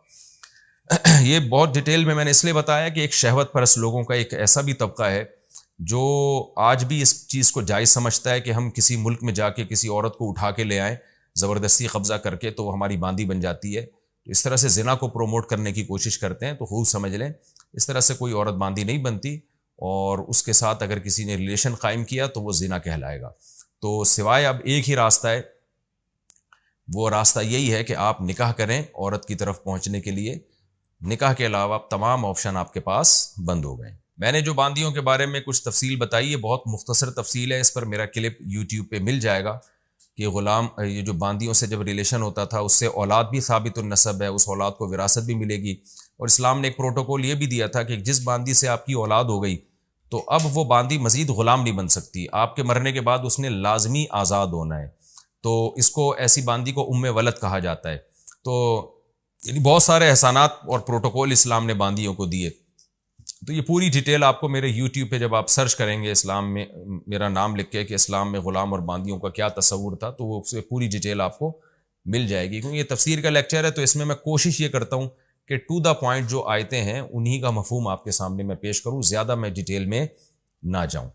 یہ بہت ڈیٹیل میں نے اس لیے بتایا کہ ایک شہوت پرست لوگوں کا ایک ایسا بھی طبقہ ہے جو آج بھی اس چیز کو جائز سمجھتا ہے کہ ہم کسی ملک میں جا کے کسی عورت کو اٹھا کے لے آئیں زبردستی قبضہ کر کے تو وہ ہماری باندی بن جاتی ہے. اس طرح سے زنا کو پروموٹ کرنے کی کوشش کرتے ہیں. تو خوب سمجھ لیں اس طرح سے کوئی عورت باندی نہیں بنتی، اور اس کے ساتھ اگر کسی نے ریلیشن قائم کیا تو وہ زنا کہلائے گا. تو سوائے اب ایک ہی راستہ ہے، وہ راستہ یہی ہے کہ آپ نکاح کریں عورت کی طرف پہنچنے کے لیے. نکاح کے علاوہ تمام آپشن آپ کے پاس بند ہو گئے. میں نے جو باندیوں کے بارے میں کچھ تفصیل بتائی ہے، بہت مختصر تفصیل ہے، اس پر میرا کلپ یوٹیوب پہ مل جائے گا کہ غلام یہ جو باندیوں سے جب ریلیشن ہوتا تھا اس سے اولاد بھی ثابت النسب ہے، اس اولاد کو وراثت بھی ملے گی. اور اسلام نے ایک پروٹوکول یہ بھی دیا تھا کہ جس باندی سے آپ کی اولاد ہو گئی تو اب وہ باندی مزید غلام نہیں بن سکتی، آپ کے مرنے کے بعد اس نے لازمی آزاد ہونا ہے. تو اس کو ایسی باندی کو ام ولد کہا جاتا ہے. تو یعنی بہت سارے احسانات اور پروٹوکول اسلام نے باندیوں کو دیے. تو یہ پوری ڈیٹیل آپ کو میرے یوٹیوب پہ جب آپ سرچ کریں گے اسلام میں میرا نام لکھ کے کہ اسلام میں غلام اور باندیوں کا کیا تصور تھا، تو وہ پوری ڈیٹیل آپ کو مل جائے گی. کیونکہ یہ تفسیر کا لیکچر ہے تو اس میں کوشش یہ کرتا ہوں کہ ٹو دا پوائنٹ جو آیتیں ہیں انہی کا مفہوم آپ کے سامنے میں پیش کروں، زیادہ میں ڈیٹیل میں نہ جاؤں.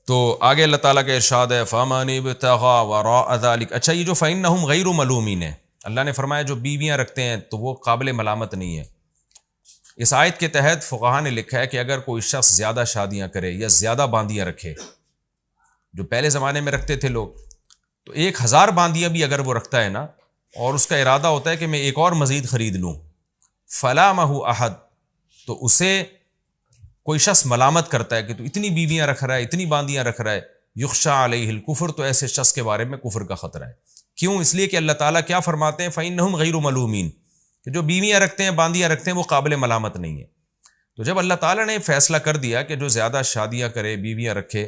تو آگے اللہ تعالیٰ کا ارشاد ہے فَمَنِ ابْتَغَىٰ وَرَاءَ ذَلِكَ. اچھا یہ جو فَإِنَّهُمْ غَيْرُ مَلُومِينَ ہے، اللہ نے فرمایا جو بیویاں رکھتے ہیں تو وہ قابل ملامت نہیں ہے. اس آیت کے تحت فقہا نے لکھا ہے کہ اگر کوئی شخص زیادہ شادیاں کرے یا زیادہ باندیاں رکھے، جو پہلے زمانے میں رکھتے تھے لوگ، تو 1000 باندیاں بھی اگر وہ رکھتا ہے نا اور اس کا ارادہ ہوتا ہے کہ میں ایک اور مزید خرید لوں، فَلَامَهُ أَحَدٌ، تو اسے کوئی شخص ملامت کرتا ہے کہ تو اتنی بیویاں رکھ رہا ہے، اتنی باندیاں رکھ رہا ہے، یخشى علیہ الکفر، تو ایسے شخص کے بارے میں کفر کا خطرہ ہے. کیوں؟ اس لیے کہ اللہ تعالیٰ کیا فرماتے ہیں فَإِنَّهُمْ غَيْرُ مَلُومِينَ، کہ جو بیویاں رکھتے ہیں باندیاں رکھتے ہیں وہ قابل ملامت نہیں ہے. تو جب اللہ تعالیٰ نے فیصلہ کر دیا کہ جو زیادہ شادیاں کرے بیویاں رکھے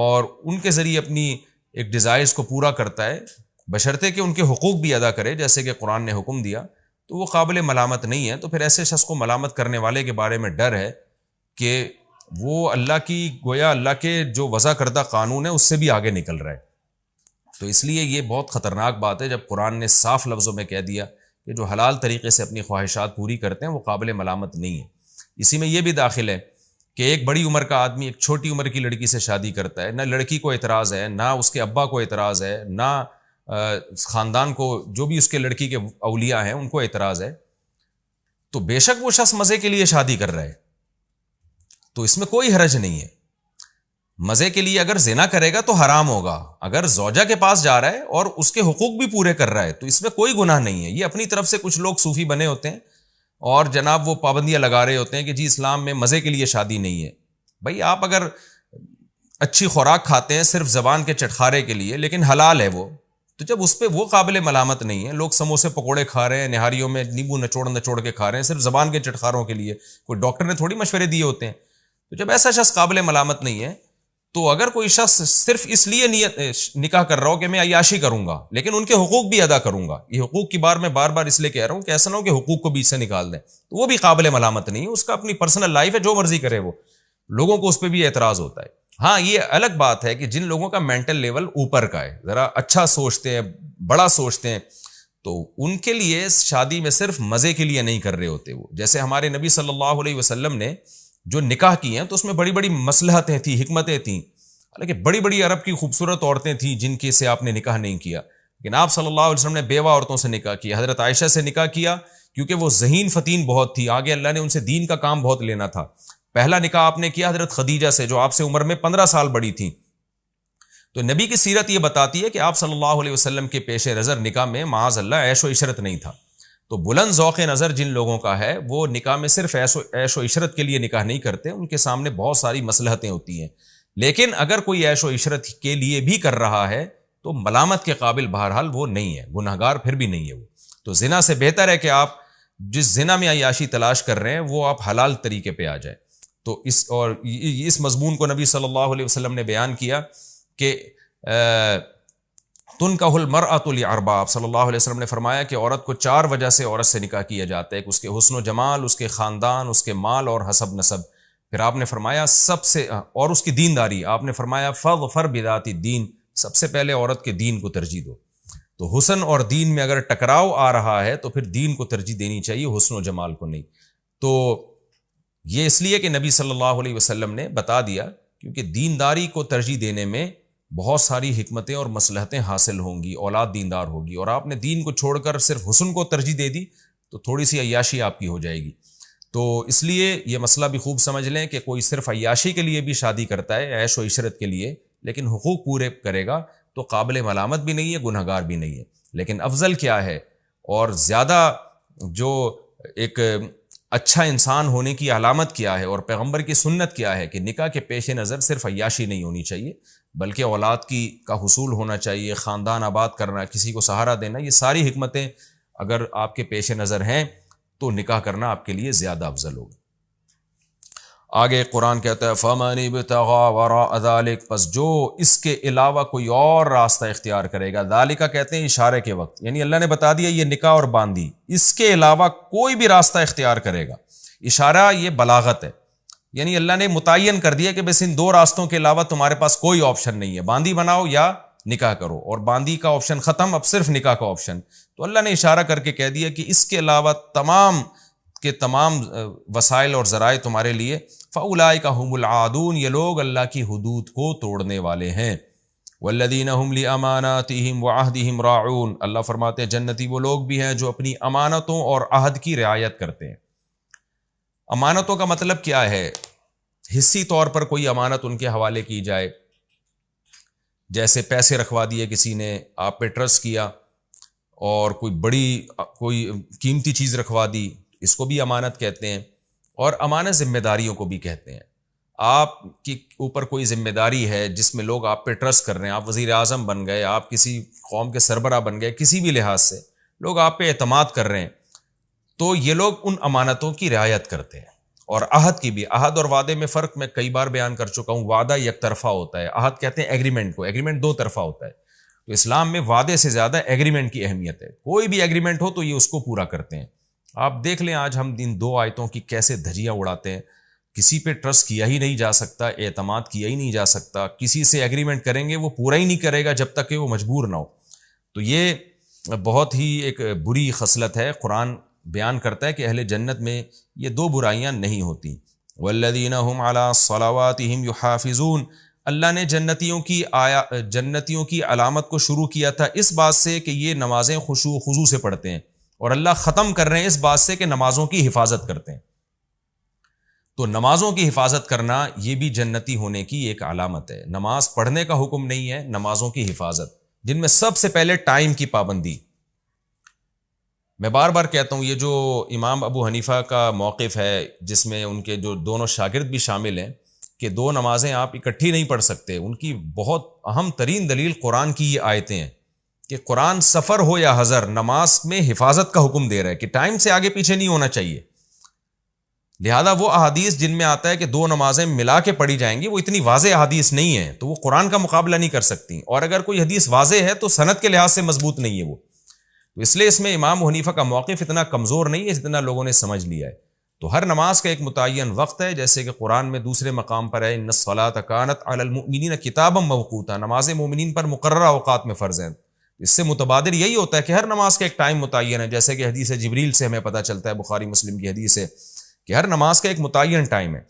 اور ان کے ذریعے اپنی ایک ڈیزائرز کو پورا کرتا ہے بشرطے کہ ان کے حقوق بھی ادا کرے جیسے کہ قرآن نے حکم دیا، تو وہ قابل ملامت نہیں ہے. تو پھر ایسے شخص کو ملامت کرنے والے کے بارے میں ڈر ہے کہ وہ اللہ کی گویا اللہ کے جو وضع کردہ قانون ہے اس سے بھی آگے نکل رہا ہے. تو اس لیے یہ بہت خطرناک بات ہے جب قرآن نے صاف لفظوں میں کہہ دیا کہ جو حلال طریقے سے اپنی خواہشات پوری کرتے ہیں وہ قابل ملامت نہیں ہے. اسی میں یہ بھی داخل ہے کہ ایک بڑی عمر کا آدمی ایک چھوٹی عمر کی لڑکی سے شادی کرتا ہے، نہ لڑکی کو اعتراض ہے، نہ اس کے ابا کو اعتراض ہے، نہ خاندان کو جو بھی اس کے لڑکی کے اولیاء ہیں ان کو اعتراض ہے. تو بے شک وہ شخص مزے کے لیے شادی کر رہا ہے تو اس میں کوئی حرج نہیں ہے. مزے کے لیے اگر زنا کرے گا تو حرام ہوگا، اگر زوجہ کے پاس جا رہا ہے اور اس کے حقوق بھی پورے کر رہا ہے تو اس میں کوئی گناہ نہیں ہے. یہ اپنی طرف سے کچھ لوگ صوفی بنے ہوتے ہیں اور جناب وہ پابندیاں لگا رہے ہوتے ہیں کہ جی اسلام میں مزے کے لیے شادی نہیں ہے. بھائی آپ اگر اچھی خوراک کھاتے ہیں صرف زبان کے چٹخارے کے لیے لیکن حلال ہے وہ، تو جب اس پہ وہ قابل ملامت نہیں ہے. لوگ سموسے پکوڑے کھا رہے ہیں، نہاریوں میں نیبو نچوڑ کے کھا رہے ہیں صرف زبان کے چٹخاروں کے لیے، کوئی ڈاکٹر نے تھوڑی مشورے دیے ہوتے ہیں. تو جب ایسا شخص قابل ملامت نہیں ہے تو اگر کوئی شخص صرف اس لیے نکاح کر رہا ہو کہ میں عیاشی کروں گا لیکن ان کے حقوق بھی ادا کروں گا، یہ حقوق کی بار میں بار بار اس لیے کہہ رہا ہوں کہ ایسا نہ ہو کہ حقوق کو بیچ سے نکال دیں، تو وہ بھی قابل ملامت نہیں ہے. اس کا اپنی پرسنل لائف ہے، جو مرضی کرے وہ، لوگوں کو اس پہ بھی اعتراض ہوتا ہے. ہاں یہ الگ بات ہے کہ جن لوگوں کا مینٹل لیول اوپر کا ہے، ذرا اچھا سوچتے ہیں، بڑا سوچتے ہیں، تو ان کے لیے شادی میں صرف مزے کے لیے نہیں کر رہے ہوتے وہ. جیسے ہمارے نبی صلی اللہ علیہ وسلم نے جو نکاح کیے ہیں تو اس میں بڑی بڑی مصلحتیں تھیں، حکمتیں تھیں، حالانکہ بڑی بڑی عرب کی خوبصورت عورتیں تھیں جن کے سے آپ نے نکاح نہیں کیا، لیکن آپ صلی اللہ علیہ وسلم نے بیوہ عورتوں سے نکاح کیا. حضرت عائشہ سے نکاح کیا کیونکہ وہ ذہین فتین بہت تھی، آگے اللہ نے ان سے دین کا کام بہت لینا تھا. پہلا نکاح آپ نے کیا حضرت خدیجہ سے جو آپ سے عمر میں 15 سال بڑی تھی. تو نبی کی سیرت یہ بتاتی ہے کہ آپ صلی اللہ علیہ وسلم کے پیش نظر نکاح میں معاذ اللہ عیش و عشرت نہیں تھا. تو بلند ذوق نظر جن لوگوں کا ہے وہ نکاح میں صرف عیش و عشرت کے لیے نکاح نہیں کرتے، ان کے سامنے بہت ساری مصلحتیں ہوتی ہیں. لیکن اگر کوئی عیش و عشرت کے لیے بھی کر رہا ہے تو ملامت کے قابل بہرحال وہ نہیں ہے، گنہگار پھر بھی نہیں ہے وہ. تو زنا سے بہتر ہے کہ آپ جس زنا میں عیاشی تلاش کر رہے ہیں وہ آپ حلال طریقے پہ آ جائیں. تو اس مضمون کو نبی صلی اللہ علیہ وسلم نے بیان کیا کہ تنکح المرأۃ لاربع. آپ صلی اللہ علیہ وسلم نے فرمایا کہ عورت کو 4 وجہ سے عورت سے نکاح کیا جاتا ہے، اس کے حسن و جمال، اس کے خاندان، اس کے مال اور حسب نسب. پھر آپ نے فرمایا سب سے، اور اس کی دینداری، آپ نے فرمایا فاظفر بذات الدین، سب سے پہلے عورت کے دین کو ترجیح دو. تو حسن اور دین میں اگر ٹکراؤ آ رہا ہے تو پھر دین کو ترجیح دینی چاہیے، حسن و جمال کو نہیں. تو یہ اس لیے کہ نبی صلی اللہ علیہ وسلم نے بتا دیا کیونکہ دینداری کو ترجیح دینے میں بہت ساری حکمتیں اور مصلحتیں حاصل ہوں گی، اولاد دیندار ہوگی. اور آپ نے دین کو چھوڑ کر صرف حسن کو ترجیح دے دی تو تھوڑی سی عیاشی آپ کی ہو جائے گی. تو اس لیے یہ مسئلہ بھی خوب سمجھ لیں کہ کوئی صرف عیاشی کے لیے بھی شادی کرتا ہے، عیش و عشرت کے لیے، لیکن حقوق پورے کرے گا تو قابل ملامت بھی نہیں ہے، گنہگار بھی نہیں ہے. لیکن افضل کیا ہے اور زیادہ جو ایک اچھا انسان ہونے کی علامت کیا ہے اور پیغمبر کی سنت کیا ہے کہ نکاح کے پیش نظر صرف عیاشی نہیں ہونی چاہیے بلکہ اولاد کا حصول ہونا چاہیے، خاندان آباد کرنا، کسی کو سہارا دینا. یہ ساری حکمتیں اگر آپ کے پیش نظر ہیں تو نکاح کرنا آپ کے لیے زیادہ افضل ہوگا. آگے قرآن کہتا ہے فَمَنِ ابْتَغَىٰ وَرَاءَ ذَلِكَ، پس جو اس کے علاوہ کوئی اور راستہ اختیار کرے گا. ذالکہ کہتے ہیں اشارے کے وقت، یعنی اللہ نے بتا دیا یہ نکاح اور باندھی، اس کے علاوہ کوئی بھی راستہ اختیار کرے گا. اشارہ یہ بلاغت ہے، یعنی اللہ نے متعین کر دیا کہ بس ان 2 راستوں کے علاوہ تمہارے پاس کوئی آپشن نہیں ہے، باندھی بناؤ یا نکاح کرو. اور باندھی کا آپشن ختم، اب صرف نکاح کا آپشن. تو اللہ نے اشارہ کر کے کہہ دیا کہ اس کے علاوہ تمام کے تمام وسائل اور ذرائع تمہارے لیے. فَأُولَٰئِکَ هُمُ الْعَادُونَ، یہ لوگ اللہ کی حدود کو توڑنے والے ہیں. وَالَّذِينَ هُمْ لِأَمَانَاتِهِمْ وَعَهْدِهِمْ رَاعُونَ، اللہ فرماتے ہیں جنتی وہ لوگ بھی ہیں جو اپنی امانتوں اور عہد کی رعایت کرتے ہیں. امانتوں کا مطلب کیا ہے؟ حصی طور پر کوئی امانت ان کے حوالے کی جائے، جیسے پیسے رکھوا دیے کسی نے، آپ پہ ٹرسٹ کیا اور کوئی قیمتی چیز رکھوا دی، اس کو بھی امانت کہتے ہیں. اور امانت ذمہ داریوں کو بھی کہتے ہیں. آپ کی اوپر کوئی ذمہ داری ہے جس میں لوگ آپ پہ ٹرسٹ کر رہے ہیں، آپ وزیر اعظم بن گئے، آپ کسی قوم کے سربراہ بن گئے، کسی بھی لحاظ سے لوگ آپ پہ اعتماد کر رہے ہیں، تو یہ لوگ ان امانتوں کی رعایت کرتے ہیں. اور عہد کی بھی، عہد اور وعدے میں فرق میں کئی بار بیان کر چکا ہوں. وعدہ یک طرفہ ہوتا ہے، عہد کہتے ہیں ایگریمنٹ کو، ایگریمنٹ 2 طرفہ ہوتا ہے. تو اسلام میں وعدے سے زیادہ ایگریمنٹ کی اہمیت ہے. کوئی بھی ایگریمنٹ ہو تو یہ اس کو پورا کرتے ہیں. آپ دیکھ لیں آج ہم ان 2 آیتوں کی کیسے دھجیاں اڑاتے ہیں. کسی پہ ٹرسٹ کیا ہی نہیں جا سکتا، اعتماد کیا ہی نہیں جا سکتا، کسی سے ایگریمنٹ کریں گے وہ پورا ہی نہیں کرے گا جب تک کہ وہ مجبور نہ ہو. تو یہ بہت ہی ایک بری خصلت ہے. قرآن بیان کرتا ہے کہ اہل جنت میں یہ 2 برائیاں نہیں ہوتی. والذین هم علی صلواتہم یحافظون، اللہ نے جنتیوں کی علامت کو شروع کیا تھا اس بات سے کہ یہ نمازیں خشوع و خضوع سے پڑھتے ہیں، اور اللہ ختم کر رہے ہیں اس بات سے کہ نمازوں کی حفاظت کرتے ہیں. تو نمازوں کی حفاظت کرنا یہ بھی جنتی ہونے کی ایک علامت ہے. نماز پڑھنے کا حکم نہیں ہے، نمازوں کی حفاظت، جن میں سب سے پہلے ٹائم کی پابندی. میں بار بار کہتا ہوں یہ جو امام ابو حنیفہ کا موقف ہے جس میں ان کے جو دونوں شاگرد بھی شامل ہیں کہ 2 نمازیں آپ اکٹھی نہیں پڑھ سکتے، ان کی بہت اہم ترین دلیل قرآن کی یہ آیتیں ہیں کہ قرآن سفر ہو یا حضر نماز میں حفاظت کا حکم دے رہا ہے کہ ٹائم سے آگے پیچھے نہیں ہونا چاہیے. لہذا وہ احادیث جن میں آتا ہے کہ 2 نمازیں ملا کے پڑھی جائیں گی وہ اتنی واضح احادیث نہیں ہیں، تو وہ قرآن کا مقابلہ نہیں کر سکتی. اور اگر کوئی حدیث واضح ہے تو سند کے لحاظ سے مضبوط نہیں ہے وہ. تو اس لیے اس میں امام حنیفہ کا موقف اتنا کمزور نہیں ہے جتنا لوگوں نے سمجھ لیا ہے. تو ہر نماز کا ایک متعین وقت ہے، جیسے کہ قرآن میں دوسرے مقام پر ہے ان الصلاۃ کانت علی المؤمنین کتابا موقوتا، نمازیں مومنین پر مقررہ اوقات میں فرض ہیں۔ اس سے متبادر یہی ہوتا ہے کہ ہر نماز کا ایک ٹائم متعین ہے، جیسے کہ حدیث جبریل سے ہمیں پتہ چلتا ہے، بخاری مسلم کی حدیث ہے کہ ہر نماز کا ایک متعین ٹائم ہے۔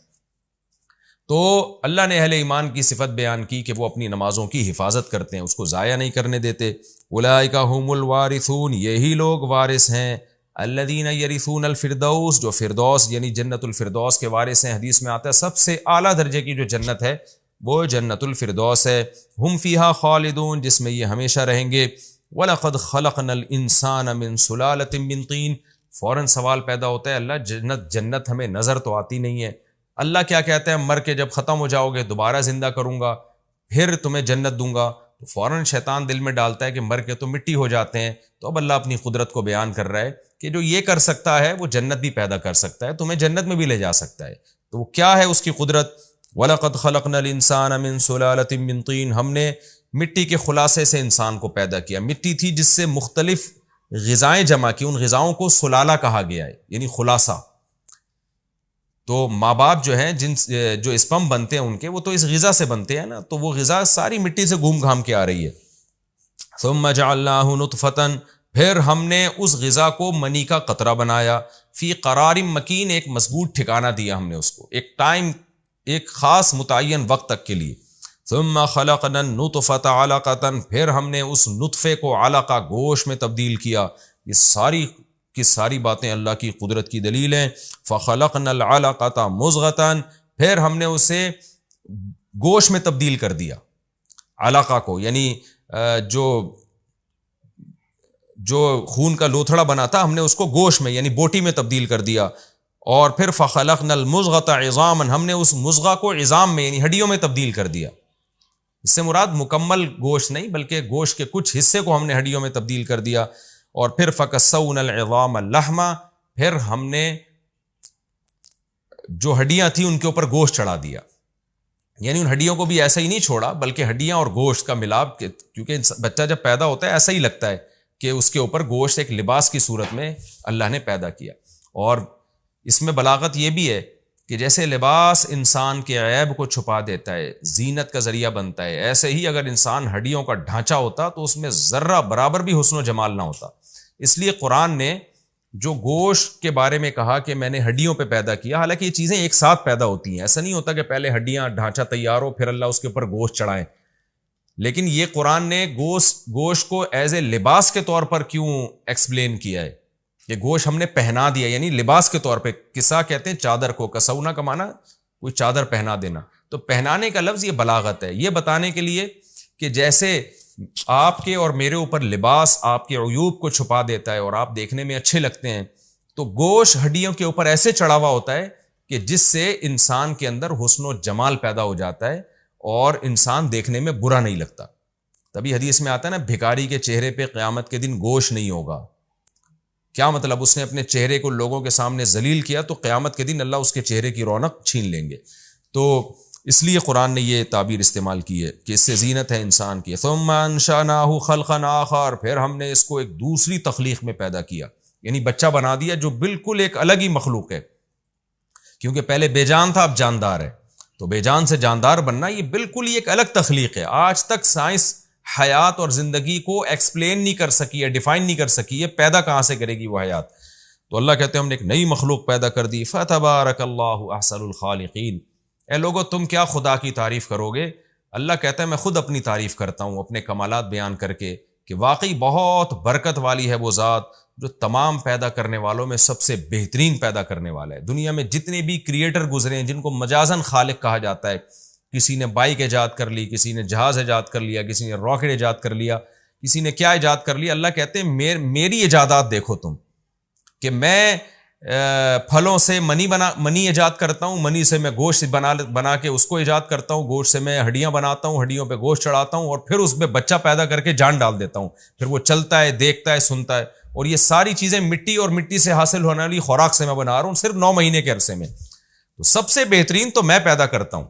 تو اللہ نے اہل ایمان کی صفت بیان کی کہ وہ اپنی نمازوں کی حفاظت کرتے ہیں، اس کو ضائع نہیں کرنے دیتے۔ اولئک هم الوارثون، یہی لوگ وارث ہیں، الذین یرثون الفردوس، جو فردوس یعنی جنت الفردوس کے وارث ہیں۔ حدیث میں آتا ہے سب سے اعلیٰ درجے کی جو جنت ہے وہ جنت الفردوس ہے، ہم فیہا خالدون، جس میں یہ ہمیشہ رہیں گے۔ وَلَقَدْ خَلَقْنَا الْإِنسَانَ مِنْ سُلَالَةٍ مِّن طِينٍ، فوراً سوال پیدا ہوتا ہے اللہ جنت ہمیں نظر تو آتی نہیں ہے، اللہ کیا کہتا ہے مر کے جب ختم ہو جاؤ گے دوبارہ زندہ کروں گا پھر تمہیں جنت دوں گا، تو فوراً شیطان دل میں ڈالتا ہے کہ مر کے تو مٹی ہو جاتے ہیں۔ تو اب اللہ اپنی قدرت کو بیان کر رہا ہے کہ جو یہ کر سکتا ہے وہ جنت بھی پیدا کر سکتا ہے، تمہیں جنت میں بھی لے جا سکتا ہے۔ تو وہ کیا ہے اس کی قدرت؟ وَلَقَدْ خَلَقْنَا الْإِنسَانَ مِنْ سُلَالَةٍ مِّن طِينٍ، ہم نے مٹی کے خلاصے سے انسان کو پیدا کیا۔ مٹی تھی جس سے مختلف غذائیں جمع کی، ان غذاؤں کو سلالہ کہا گیا ہے، یعنی خلاصہ۔ تو ماں باپ جو ہیں جو اسپم بنتے ہیں ان کے، وہ تو اس غذا سے بنتے ہیں نا، تو وہ غذا ساری مٹی سے گھوم گھام کے آ رہی ہے۔ ثم جعلناہ نطفۃ، پھر ہم نے اس غذا کو منی کا قطرہ بنایا، فی قرار مکین، ایک مضبوط ٹھکانہ دیا ہم نے اس کو، ایک ٹائم، ایک خاص متعین وقت تک کے لیے۔ ثم خلقنا النطفۃ علقۃ، پھر ہم نے اس نطفے کو علقہ، گوشت میں تبدیل کیا۔ یہ ساری کی ساری باتیں اللہ کی قدرت کی دلیل ہیں۔ فخلقنا العلقۃ مضغۃ، پھر ہم نے اسے گوشت میں تبدیل کر دیا، علقہ کو، یعنی جو خون کا لوتھڑا بنا تھا ہم نے اس کو گوشت میں یعنی بوٹی میں تبدیل کر دیا۔ اور پھر فخلقنا المضغۃ عظاما، ہم نے اس مضغہ کو عظام میں یعنی ہڈیوں میں تبدیل کر دیا۔ اس سے مراد مکمل گوشت نہیں بلکہ گوشت کے کچھ حصے کو ہم نے ہڈیوں میں تبدیل کر دیا۔ اور پھر فکسونا العظام لحما، پھر ہم نے جو ہڈیاں تھیں ان کے اوپر گوشت چڑھا دیا، یعنی ان ہڈیوں کو بھی ایسا ہی نہیں چھوڑا بلکہ ہڈیاں اور گوشت کا ملاپ، کیونکہ بچہ جب پیدا ہوتا ہے ایسا ہی لگتا ہے کہ اس کے اوپر گوشت ایک لباس کی صورت میں اللہ نے پیدا کیا۔ اور اس میں بلاغت یہ بھی ہے کہ جیسے لباس انسان کے عیب کو چھپا دیتا ہے، زینت کا ذریعہ بنتا ہے، ایسے ہی اگر انسان ہڈیوں کا ڈھانچہ ہوتا تو اس میں ذرہ برابر بھی حسن و جمال نہ ہوتا۔ اس لیے قرآن نے جو گوشت کے بارے میں کہا کہ میں نے ہڈیوں پہ پیدا کیا، حالانکہ یہ چیزیں ایک ساتھ پیدا ہوتی ہیں، ایسا نہیں ہوتا کہ پہلے ہڈیاں ڈھانچہ تیار ہو پھر اللہ اس کے اوپر گوشت چڑھائیں۔ لیکن یہ قرآن نے گوشت کو ایز اے لباس کے طور پر کیوں ایکسپلین کیا ہے کہ گوشت ہم نے پہنا دیا، یعنی لباس کے طور پہ۔ کسا کہتے ہیں چادر کو، کسونا کا معنی کوئی چادر پہنا دینا، تو پہنانے کا لفظ یہ بلاغت ہے، یہ بتانے کے لیے کہ جیسے آپ کے اور میرے اوپر لباس آپ کے عیوب کو چھپا دیتا ہے اور آپ دیکھنے میں اچھے لگتے ہیں، تو گوشت ہڈیوں کے اوپر ایسے چڑھا ہوا ہوتا ہے کہ جس سے انسان کے اندر حسن و جمال پیدا ہو جاتا ہے اور انسان دیکھنے میں برا نہیں لگتا۔ تبھی حدیث میں آتا ہے نا، بھکاری کے چہرے پہ قیامت کے دن گوشت نہیں ہوگا۔ کیا مطلب؟ اس نے اپنے چہرے کو لوگوں کے سامنے ذلیل کیا تو قیامت کے دن اللہ اس کے چہرے کی رونق چھین لیں گے۔ تو اس لیے قرآن نے یہ تعبیر استعمال کی ہے کہ اس سے زینت ہے انسان کی۔ ثم انشأناه خلقا آخر، پھر ہم نے اس کو ایک دوسری تخلیق میں پیدا کیا، یعنی بچہ بنا دیا جو بالکل ایک الگ ہی مخلوق ہے، کیونکہ پہلے بے جان تھا اب جاندار ہے، تو بے جان سے جاندار بننا یہ بالکل ہی ایک الگ تخلیق ہے۔ آج تک سائنس حیات اور زندگی کو ایکسپلین نہیں کر سکی ہے، ڈیفائن نہیں کر سکی ہے، پیدا کہاں سے کرے گی وہ حیات؟ تو اللہ کہتے ہیں ہم نے ایک نئی مخلوق پیدا کر دی۔ فتبارک اللہ احسن الخالقین، اے لوگو تم کیا خدا کی تعریف کرو گے؟ اللہ کہتا ہے میں خود اپنی تعریف کرتا ہوں اپنے کمالات بیان کر کے کہ واقعی بہت برکت والی ہے وہ ذات جو تمام پیدا کرنے والوں میں سب سے بہترین پیدا کرنے والا ہے۔ دنیا میں جتنے بھی کریٹر گزرے ہیں جن کو مجازن خالق کہا جاتا ہے، کسی نے بائک ایجاد کر لی، کسی نے جہاز ایجاد کر لیا، کسی نے راکٹ ایجاد کر لیا، کسی نے کیا ایجاد کر لیا، اللہ کہتے ہیں میری ایجادات دیکھو تم، کہ میں پھلوں سے منی ایجاد کرتا ہوں، منی سے میں گوشت بنا کے اس کو ایجاد کرتا ہوں، گوشت سے میں ہڈیاں بناتا ہوں، ہڈیوں پہ گوشت چڑھاتا ہوں اور پھر اس پہ بچہ پیدا کر کے جان ڈال دیتا ہوں، پھر وہ چلتا ہے، دیکھتا ہے، سنتا ہے، اور یہ ساری چیزیں مٹی اور مٹی سے حاصل ہونے والی خوراک سے میں بنا رہا ہوں صرف 9 مہینے کے عرصے میں، تو سب سے بہترین تو میں پیدا کرتا ہوں۔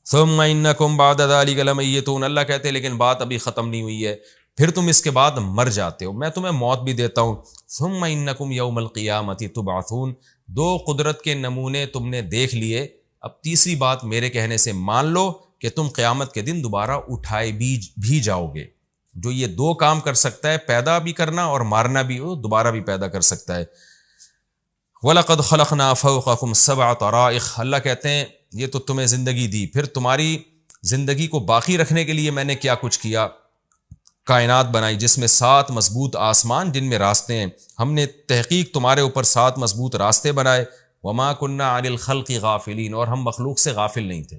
ثم انکم بعد ذلک لمیتون، اللہ کہتے ہیں لیکن بات ابھی ختم نہیں ہوئی ہے، پھر تم اس کے بعد مر جاتے ہو، میں تمہیں موت بھی دیتا ہوں۔ ثم انکم یوم القیامۃ تبعثون، دو قدرت کے نمونے تم نے دیکھ لیے، اب تیسری بات میرے کہنے سے مان لو کہ تم قیامت کے دن دوبارہ اٹھائے بھی جاؤ گے۔ جو یہ دو کام کر سکتا ہے، پیدا بھی کرنا اور مارنا بھی، وہ دوبارہ بھی پیدا کر سکتا ہے۔ وَلَقَدْ خَلَقْنَا فَوْقَكُمْ سَبْعَ طَرَائِقَ، اللہ کہتے ہیں یہ تو تمہیں زندگی دی، پھر تمہاری زندگی کو باقی رکھنے کے لیے میں نے کیا کچھ کیا، کائنات بنائی جس میں 7 مضبوط آسمان جن میں راستے ہیں، ہم نے تحقیق تمہارے اوپر 7 مضبوط راستے بنائے۔ وَمَا كُنَّا عَنِ الْخَلْقِ غَافِلِينَ، اور ہم مخلوق سے غافل نہیں تھے،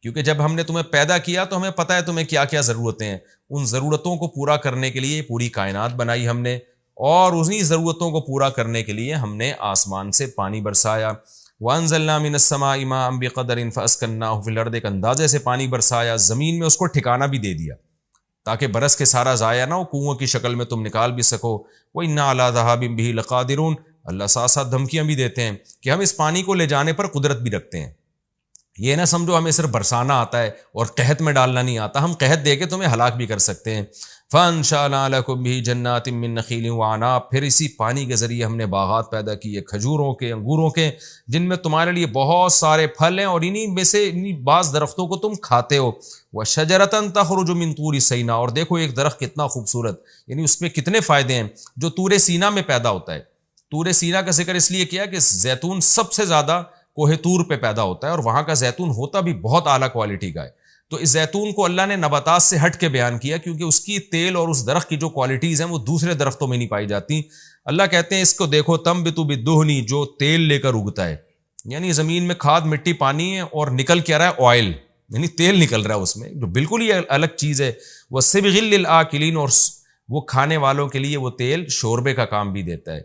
کیونکہ جب ہم نے تمہیں پیدا کیا تو ہمیں پتہ ہے تمہیں کیا کیا ضرورتیں ہیں، ان ضرورتوں کو پورا کرنے کے لیے پوری کائنات بنائی ہم نے، اور انہی ضرورتوں کو پورا کرنے کے لیے ہم نے آسمان سے پانی برسایا۔ وَأَنزَلْنَا مِنَ السَّمَاءِ مَاءً بِقَدَرٍ فَأَسْكَنَّاهُ فِي الْأَرْضِ، ایک اندازے سے پانی برسایا، زمین میں اس کو ٹھکانہ بھی دے دیا تاکہ برس کے سارا ضائع نہ ہو، کنویں کی شکل میں تم نکال بھی سکو۔ وَإِنَّا عَلَىٰ ذَهَابٍ بِهِ لَقَادِرُونَ، اللہ ساتھ ساتھ دھمکیاں بھی دیتے ہیں کہ ہم اس پانی کو لے جانے پر قدرت بھی رکھتے ہیں، یہ نہ سمجھو ہمیں صرف برسانا آتا ہے اور قحط میں ڈالنا نہیں آتا، ہم قحط دے کے تمہیں ہلاک بھی کر سکتے ہیں۔ فَأَنشَأْنَا لَكُم بِهِ جَنَّاتٍ مِّن نَخِيلٍ وَأَعْنَابٍ، پھر اسی پانی کے ذریعے ہم نے باغات پیدا کیے کھجوروں کے، انگوروں کے، جن میں تمہارے لیے بہت سارے پھل ہیں اور انہی میں سے بعض درختوں کو تم کھاتے ہو۔ وَشَجَرَةً تَخْرُجُ مِن طُورِ سِينَا، اور دیکھو ایک درخت کتنا خوبصورت، یعنی اس میں کتنے فائدے ہیں، جو طور سینا میں پیدا ہوتا ہے۔ طور سینا کا ذکر اس لیے کیا کہ زیتون سب سے زیادہ کوہ طور پہ پیدا ہوتا ہے، اور وہاں کا زیتون ہوتا بھی بہت اعلیٰ کوالٹی کا ہے۔ تو اس زیتون کو اللہ نے نباتات سے ہٹ کے بیان کیا، کیونکہ اس کی تیل اور اس درخت کی جو کوالٹیز ہیں وہ دوسرے درختوں میں نہیں پائی جاتی۔ اللہ کہتے ہیں اس کو دیکھو، تنبت بالدہن، جو تیل لے کر اگتا ہے، یعنی زمین میں کھاد مٹی پانی ہے اور نکل کیا رہا ہے آئل، یعنی تیل نکل رہا ہے اس میں، جو بالکل ہی الگ چیز ہے۔ وَصِبْغٍ لِّلْآكِلِينَ، اور وہ کھانے والوں کے لیے وہ تیل شوربے کا کام بھی دیتا ہے۔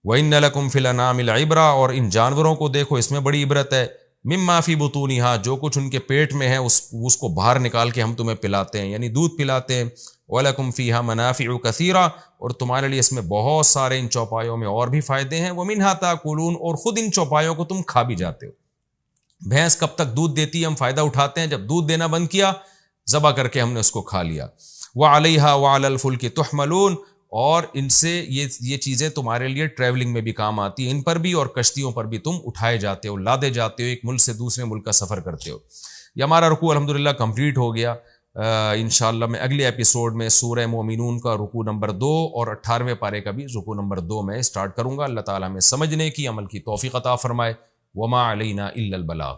وَإِنَّ لَكُمْ فِي الْأَنْعَامِ لَعِبْرَةً، اور ان جانوروں کو دیکھو اس میں بڑی عبرت ہے۔ مِمَّا فِي بُطُونِهَا، جو کچھ ان کے پیٹ میں ہے اس کو باہر نکال کے ہم تمہیں پلاتے ہیں، یعنی دودھ پلاتے ہیں۔ وَلَكُمْ فِيهَا مَنَافِعُ كَثِيرَةٌ، اور تمہارے لیے اس میں بہت سارے ان چوپایوں میں اور بھی فائدے ہیں۔ وَمِنْهَا تَأْكُلُونَ، اور خود ان چوپایوں کو تم کھا بھی جاتے ہو۔ بھینس کب تک دودھ دیتی ہے ہم فائدہ اٹھاتے ہیں، جب دودھ دینا بند کیا ذبح کر کے ہم نے اس کو کھا لیا۔ وَعَلَيْهَا وَعَلَى الْفُلْكِ تُحْمَلُونَ، اور ان سے یہ چیزیں تمہارے لیے ٹریولنگ میں بھی کام آتی ہیں، ان پر بھی اور کشتیوں پر بھی تم اٹھائے جاتے ہو، لادے جاتے ہو، ایک ملک سے دوسرے ملک کا سفر کرتے ہو۔ یہ ہمارا رکوع الحمدللہ کمپلیٹ ہو گیا۔ انشاءاللہ میں اگلے ایپیسوڈ میں سورہ مومنون کا رکوع نمبر 2 اور 18ویں پارے کا بھی رکوع نمبر 2 میں سٹارٹ کروں گا۔ اللہ تعالیٰ ہمیں سمجھنے کی، عمل کی توفیق عطا فرمائے۔ وما علینا الا البلاغ۔